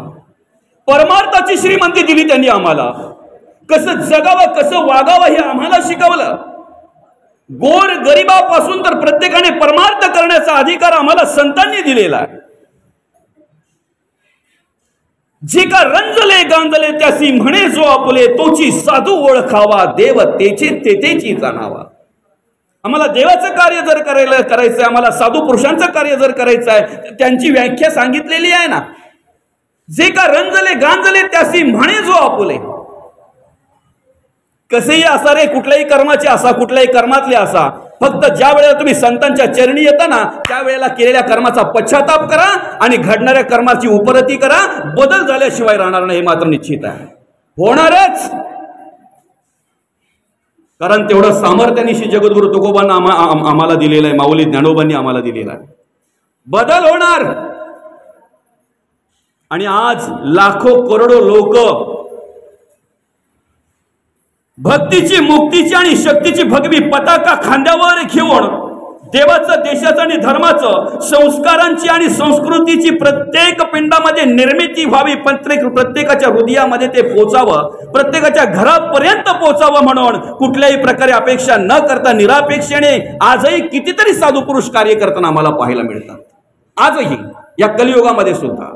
परमार्थाची श्रीमंती दिली त्यांनी आम्हाला. कसं जगावं, कसं वागावं हे आम्हाला शिकवलं. गोर गरिबापासून तर प्रत्येकाने परमार्थ करण्याचा अधिकार आम्हाला संतांनी दिलेला आहे. जे का रंजले गांजले त्यासी म्हणे जो आपुले, तोची साधू ओळखावा, देव तेचे तेथेची जाणावा. आम्हाला देवाचं कार्य जर करायचंय, आम्हाला साधू पुरुषांचं कार्य जर करायचं आहे, त्यांची व्याख्या सांगितलेली आहे ना. जे का रंजले गांजले त्यासी म्हणे जो आपुले. कसेही असा रे, कुठल्याही कर्माचे असा, कुठल्याही कर्मातले असा, फक्त ज्या वेळेला तुम्ही संतांच्या चरणी येता ना, त्यावेळेला केलेल्या कर्माचा पश्चाताप करा आणि घडणाऱ्या कर्माची उपरती करा. बदल झाल्याशिवाय राहणार नाही, हे मात्र निश्चित आहे. होणारच. कारण तेवढं सामर्थ्याने श्री जगद्गुरु तुकोबांना आम्हाला दिलेलं आहे, माऊली ज्ञानोबांनी आम्हाला दिलेला आहे. बदल होणार. आणि आज लाखो करोडो लोक भक्तीची, मुक्तीची आणि शक्तीची भगवी पताका खांद्यावर घेऊन देवाचं, देशाचं आणि धर्माचं, संस्कारांची आणि संस्कृतीची प्रत्येक पिंडामध्ये निर्मिती व्हावी, प्रत्येकाच्या हृदयामध्ये ते पोचावं, प्रत्येकाच्या घरापर्यंत पोचावं म्हणून कुठल्याही प्रकारे अपेक्षा न करता निरापेक्षेने आजही कितीतरी साधू पुरुष कार्य करताना आम्हाला पाहायला मिळतात. आजही या कलियुगामध्ये सुद्धा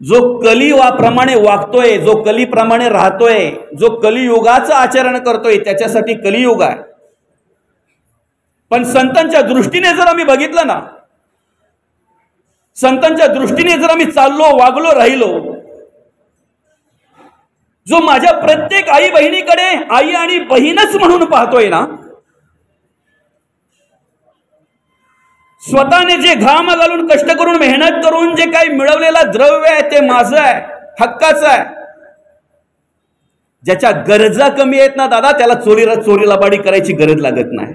जो कलियुगाप्रमाणे वागतोय, जो कलीप्रमाणे राहतोय, जो कलियुगाचं आचरण करतोय, त्याच्यासाठी कलियुग आहे. पण संतांच्या दृष्टीने जर आम्ही बघितलं ना, संतांच्या दृष्टीने जर आम्ही चाललो, वागलो, राहिलो, जो माझ्या प्रत्येक आई बहिणीकडे आई आणि बहीणच म्हणून पाहतोय ना, स्वतःने जे घाम घालून कष्ट करून मेहनत करून जे काही मिळवलेला द्रव्य आहे ते माझं आहे, हक्काचं आहे. ज्याच्या गरजा कमी आहेत ना दादा, त्याला चोरी लबाडी करायची गरज लागत नाही.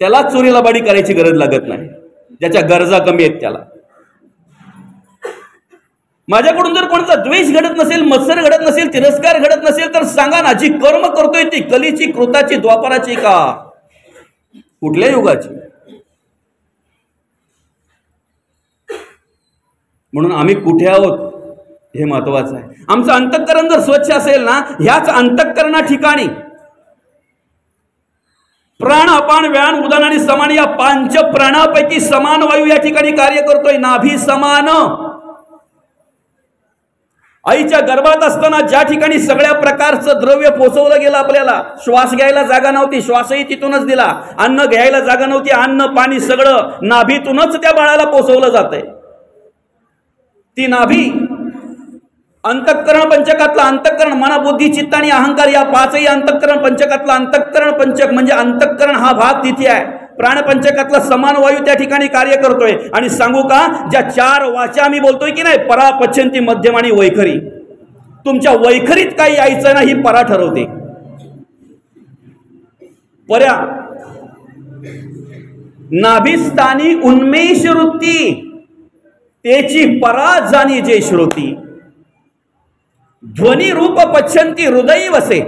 त्याला चोरी लबाडी करायची गरज लागत नाही, ज्याच्या गरजा कमी आहेत त्याला. माझ्याकडून जर कोणाचा द्वेष घडत नसेल, मत्सर घडत नसेल, तिरस्कार घडत नसेल तर सांगा ना, जी कर्म करतोय ती कलीची, कृताची, द्वापाराची का कुठल्या युगाची? म्हणून आम्ही कुठे आहोत हे महत्वाचं आहे. आमचं अंतःकरण जर स्वच्छ असेल ना, ह्याच अंतःकरणा ठिकाणी प्राण, अपान, व्यान, उदान आणि समान या पंच प्राणापैकी समान वायू या ठिकाणी कार्य करतोय. नाभी समान. आईच्या गर्भात असताना ज्या ठिकाणी सगळ्या प्रकारचं द्रव्य पोचवलं गेलं आपल्याला, श्वास घ्यायला जागा नव्हती, श्वासही तिथूनच दिला. अन्न घ्यायला जागा नव्हती, अन्न पाणी सगळं नाभीतूनच त्या बाळाला पोचवलं जातंय. ती नाभी अंतःकरण पंचकातला, अंतःकरण मन, बुद्धी, चित्त आणि अहंकार या पाचही अंतःकरण पंचकातला अंतःकरण पंचक म्हणजे अंतःकरण हा भाग तिथे आहे. प्राण पंचकातला समान वायू त्या ठिकाणी कार्य करतोय. आणि सांगू का, ज्या चार वाचा मी बोलतोय की नाही, परा, पश्चंती, मध्यम आणि वैखरी, तुमच्या वैखरीत काही यायचं ना, ही परा ठरवते. पर्या नाभिस्थानी उन्मेष वृत्ती, तेची परा जाणी जे श्रोती. ध्वनी रूप पश्चंती हृदयी वसे,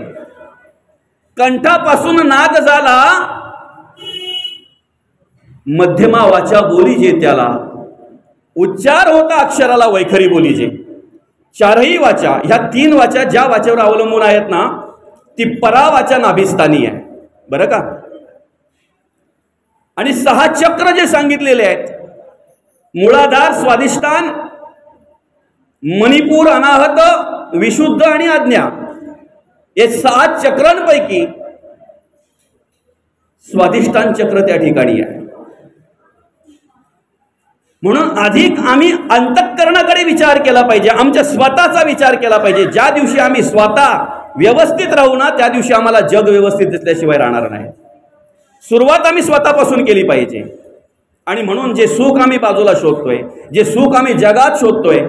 कंठापासून नाद झाला मध्यमा वाचा बोली जे त्याला. उच्चार होता अक्षराला वैखरी बोली जे. चारही वाचा, ह्या तीन वाचा ज्या वाच्यावर अवलंबून आहेत ना, ती परा वाचा नाभिस्थानी आहे बरं का. आणि 6 चक्र जे सांगितलेले आहेत, मूळाधार, स्वाधिष्ठान, मणिपूर, अनाहत, विशुद्ध आणि आज्ञा, हे 7 चक्रांपैकी स्वाधिष्ठान चक्र त्या ठिकाणी आहे. म्हणून अधिक आम्ही अंतःकरणाकडे विचार केला पाहिजे, आमच्या स्वतःचा विचार केला पाहिजे. ज्या दिवशी आम्ही स्वतः व्यवस्थित राहू ना, त्या दिवशी आम्हाला जग व्यवस्थित दिसल्याशिवाय राहणार नाही. सुरुवात आम्ही स्वतःपासून केली पाहिजे. आणि म्हणून जे सुख आम्ही बाजूला शोधतोय, जे सुख आम्ही जगात शोधतोय,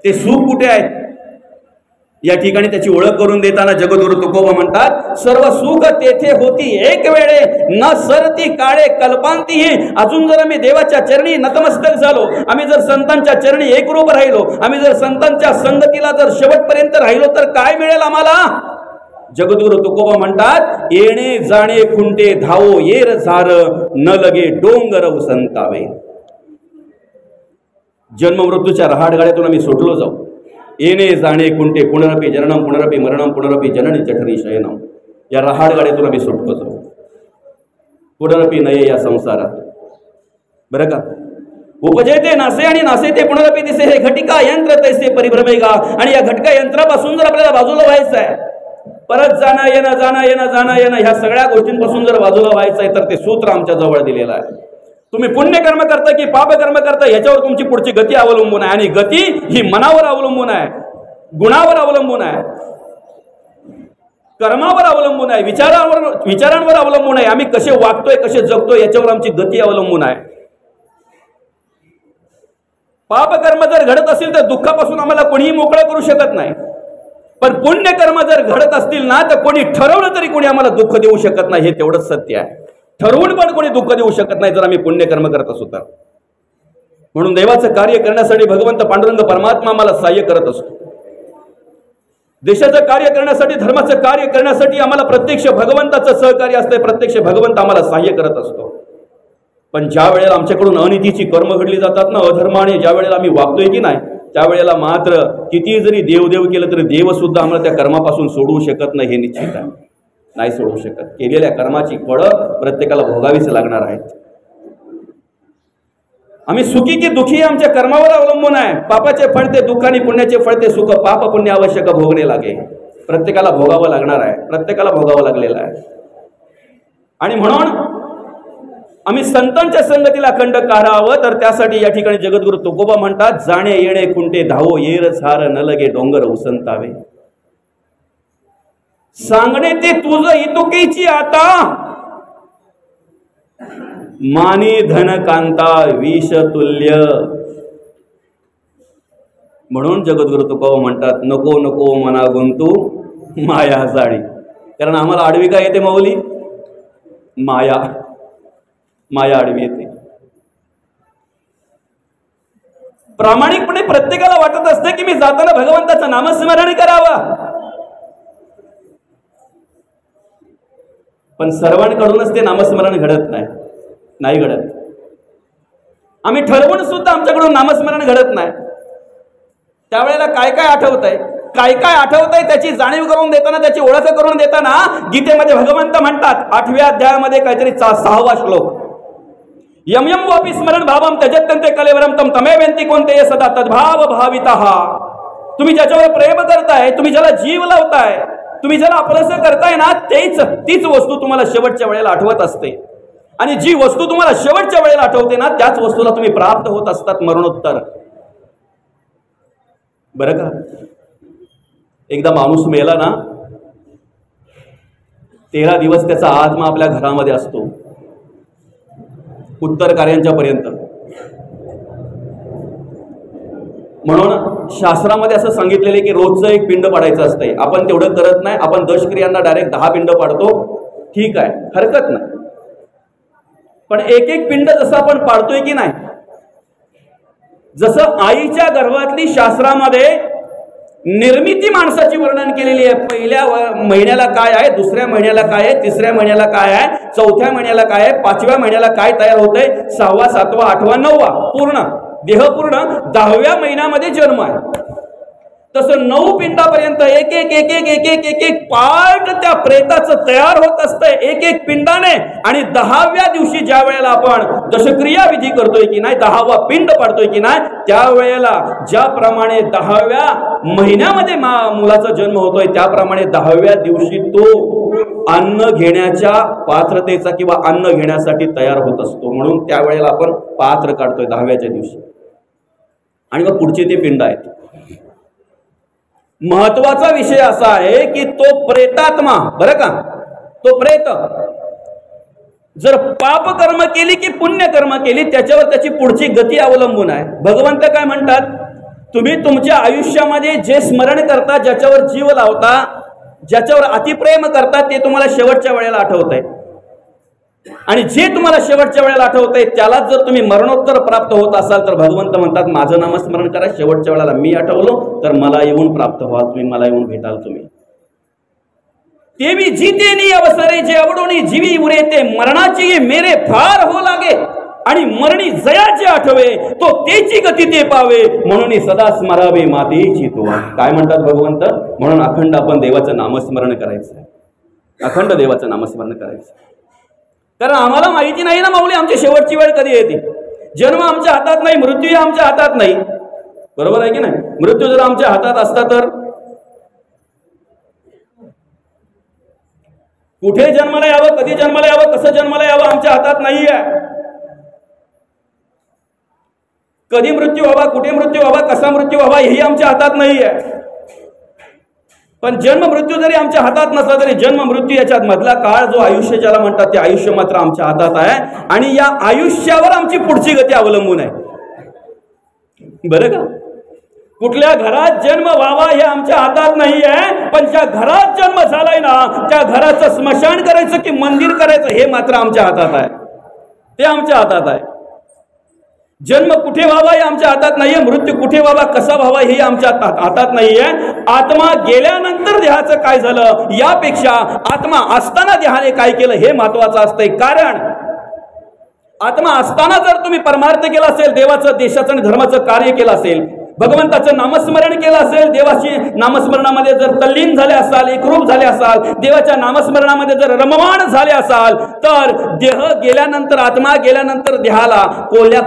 ते सुख कुठे आहेत या ठिकाणी त्याची ओळख करून देताना जगद्गुरु तुकोबा म्हणतात, सर्व सुख तेथे होती एक वेळे, न सरती काळे कल्पांती. अजून जर आम्ही देवाच्या चरणी नतमस्तक झालो, आम्ही जर संतांच्या चरणी एकरूप राहिलो, आम्ही जर संतांच्या संगतीला जर शेवटपर्यंत राहिलो, तर काय मिळेल आम्हाला? जगद्गुरु तुकोबा म्हणतात, येणे जाणे खुंटे धावो येर झार, न लगे डोंगर उसंतावे. जन्म मृत्यूच्या रहाडगाड्यातून आम्ही सुटलो जाऊ. येणे जाणे खुंटे पुनरपी जननम पुनरपी मरणम पुनरपी जननी जठरी शयनम, या रहाडगाड्यातून आम्ही सुटलो जाऊ. पुनरपी नये या संसारात बरं का. उपजयते नासे आणि नासे ते पुनरपी दिसे, हे घटिका यंत्र तैसे परिभ्रमेगा. आणि या घटका यंत्रापासून जर आपल्याला बाजूला व्हायचं आहे, परत जाणं येणं जाणं येणं जाणं येणं ह्या सगळ्या गोष्टींपासून जर बाजूला व्हायचं आहे, तर ते सूत्र आमच्या जवळ दिलेलं आहे. तुम्ही पुण्यकर्म करता की पापकर्म करता, याच्यावर तुमची पुढची गती अवलंबून आहे. आणि गती ही मनावर अवलंबून आहे, गुणावर अवलंबून आहे, कर्मावर अवलंबून आहे, विचारांवर अवलंबून आहे. आम्ही कसे वागतोय, कसे जगतोय, याच्यावर आमची गती अवलंबून आहे. पापकर्म जर घडत असेल तर दुःखापासून आम्हाला कोणीही मोकळं करू शकत नाही. पण पुण्यकर्म जर घडत असतील ना तर कोणी ठरवलं तरी कोणी आम्हाला दुःख देऊ शकत नाही, हे तेवढंच सत्य आहे. ठरवून पण कोणी दुःख देऊ शकत नाही जर आम्ही पुण्यकर्म करत असू तर. म्हणून देवाचं कार्य करण्यासाठी भगवंत पांडुरंग परमात्मा आम्हाला सहाय्य करत असतो. देशाचं कार्य करण्यासाठी, धर्माचं कार्य करण्यासाठी आम्हाला प्रत्यक्ष भगवंताचं सहकार्य असतंय, प्रत्यक्ष भगवंत आम्हाला सहाय्य करत असतो. पण ज्या वेळेला आमच्याकडून अनितीची कर्म घडली जातात ना, अधर्माने ज्या वेळेला आम्ही वागतोय की नाही, त्यावेळेला मात्र किती जरी देवदेव केलं तरी देव सुद्धा आम्हाला त्या कर्मापासून सोडवू शकत नाही, हे निश्चित आहे. नाही सोडवू शकत. केलेल्या कर्माची फळं प्रत्येकाला भोगावीच लागणार आहेत. आम्ही सुखी की दुखी आमच्या कर्मावर अवलंबून आहे. पापाचे फळ ते दुःख आणि पुण्याचे फळ ते सुख. पाप पुण्य आवश्यक भोगणे लागे. प्रत्येकाला भोगावं लागणार आहे, प्रत्येकाला भोगावं लागलेलं आहे. आणि म्हणून आम्ही संतांच्या संगतीला खंड काढावं, तर त्यासाठी या ठिकाणी जगद्गुरु तुकोबा म्हणतात, जाणे येणे खुंटे धावो, येर झार न लगे डोंगर उसंतावे. सांगणे ते तुझं इतुकीची आता, मानी धन कांता विष तुल्य. म्हणून जगद्गुरु तुकोबा म्हणतात, नको नको मना गुंतू माया जाळी. कारण आम्हाला आडवी काय येते माऊली? माया. माया आडवी येते. प्रामाणिकपणे प्रत्येकाला वाटत असते की मी जाताना भगवंताचं नामस्मरण करावं, पण सर्वांकडूनच ते नामस्मरण घडत नाही घडत. आम्ही ठरवून सुद्धा आमच्याकडून नामस्मरण घडत नाही. त्यावेळेला काय काय आठवतंय त्याची जाणीव करून देताना, त्याची ओळख करून देताना गीतेमध्ये भगवंत म्हणतात 8व्या अध्यायामध्ये काहीतरी 6वा श्लोक, यम यम वापी स्मरण भावम त्यजत्यंते कलेवरम तम तमे वेंती कोणते सदा तद्भाव भावितः. तुम्ही ज्याच्यावर प्रेम करताय, तुम्ही ज्याला जीव लावताय, तुम्ही ज्याला आपलंसं करताय ना, तीच वस्तू तुम्हाला शेवटच्या वेळेला आठवत असते. आणि जी वस्तू तुम्हाला शेवटच्या वेळेला आठवते ना, त्याच वस्तूला तुम्ही प्राप्त होत असतात मरणोत्तर. बरं का? एकदा माणूस मेला ना, 13 दिवस त्याचा आत्मा आपल्या घरामध्ये असतो, उत्तर कार्यांच्या पर्यंत. म्हणून शास्त्रामध्ये असं सांगितलेलं आहे की रोजचं एक पिंड पाडायचं असतंय. आपण तेवढं करत नाही. आपण दशक्रियांना डायरेक्ट 10 पिंड पाडतो. ठीक आहे, हरकत नाही. पण एक पिंड जसं आपण पाडतोय की नाही, जसं आईच्या गर्भातली शास्त्रामध्ये निर्मिती माणसाची वर्णन केलेली आहे. पहिल्या महिन्याला काय आहे, दुसऱ्या महिन्याला काय आहे, तिसऱ्या महिन्याला काय आहे, चौथ्या महिन्याला काय आहे, 5व्या महिन्याला काय तयार होतंय, 6वा 7वा 8वा 9वा पूर्ण देह पूर्ण, 10व्या महिन्यामध्ये जन्म आहे. तसं 9 पिंडापर्यंत एक पार्ट त्या प्रेताचं तयार होत असतंय एक पिंडाने. आणि 10व्या दिवशी ज्या वेळेला आपण दशक्रिया विधी करतोय की नाही, 10वा पिंड पाडतोय की नाही, त्यावेळेला ज्याप्रमाणे 10व्या महिन्यामध्ये मुलाचा जन्म होतोय, त्याप्रमाणे 10व्या दिवशी तो अन्न घेण्याच्या पात्रतेचा किंवा अन्न घेण्यासाठी तयार होत असतो. म्हणून त्यावेळेला आपण पात्र काढतोय 10व्याच्या दिवशी. आणि मग पुढचे ते पिंड आहेत. महत्वाचा विषय असा आहे की तो प्रेतात्मा, बरं का, तो प्रेत जर पाप कर्म केली की पुण्य कर्म केली, त्याच्यावर त्याची पुढची गती अवलंबून आहे. भगवंत काय म्हणतात, तुम्ही तुमच्या आयुष्यामध्ये जे स्मरण करता, ज्याच्यावर जीव लावता, ज्याच्यावर अतिप्रेम करता, ते तुम्हाला शेवटच्या वेळेला आठवतंय. आणि जे तुम्हाला शेवटच्या वेळेला आठवतंय त्यालाच जर तुम्ही मरणोत्तर प्राप्त होत असाल, तर भगवंत म्हणतात माझं नामस्मरण करा. शेवटच्या वेळेला मी आठवलो तर मला येऊन प्राप्त व्हा, तुम्ही मला येऊन भेटाल. तुम्ही तेवी जीतेनी अवसरे जे आवडोनी जीवी उरे, ते मरणाची मेरे फार हो लागे. आणि मरणी जयाचे आठवे, तो तेची गती ते पावे. म्हणून सदा स्मरावे मातेची तो. काय म्हणतात भगवंत? म्हणून अखंड आपण देवाचं नामस्मरण करायचं, अखंड देवाचं नामस्मरण करायचं. कारण आम्हाला माहिती नाही ना माऊली, आमची शेवटची वेळ कधी येते. जन्म आमच्या हातात नाही, मृत्यू आमच्या हातात नाही. बरोबर आहे की नाही? मृत्यू जर आमच्या हातात असता तर कुठे जन्माला यावं, कधी जन्माला यावं, कसं जन्माला यावं आमच्या हातात नाही आहे. कधी मृत्यू व्हावा, कुठे मृत्यू व्हावा, कसा मृत्यू व्हावा, हेही आमच्या हातात नाही आहे. पण जन्म मृत्यू जरी आमच्या हातात नसला तरी जन्म मृत्यू याच्यात मधला काळ जो आयुष्य ज्याला म्हणतात, ते आयुष्य मात्र आमच्या हातात आहे. आणि या आयुष्यावर आमची पुढची गती अवलंबून आहे. बरं का? कुठल्या घरात जन्म व्हावा हे आमच्या हातात नाही आहे, पण ज्या घरात जन्म झालाय ना त्या घराचं स्मशान करायचं की मंदिर करायचं हे मात्र आमच्या हातात आहे, ते आमच्या हातात आहे. जन्म कुठे व्हावा हे आमच्या हातात नाहीये, मृत्यू कुठे व्हावा कसा व्हावा हे आमच्या हातात नाहीये. आत्मा गेल्यानंतर देहाचं काय झालं यापेक्षा आत्मा असताना देहाने काय केलं हे महत्वाचं असतंय. कारण आत्मा असताना जर तुम्ही परमार्थ केला असेल, देवाचं देशाचं आणि धर्माचं कार्य केलं असेल, भगवंताचं नामस्मरण केलं असेल, देवाची नामस्मरणामध्ये जर तल्लीन झाले असाल, एकरूप झाले असाल, देवाच्या नामस्मरणामध्ये जर रममाण झाले असाल, तर देह गेल्यानंतर आत्मा गेल्यानंतर देहाला कोल्ह्या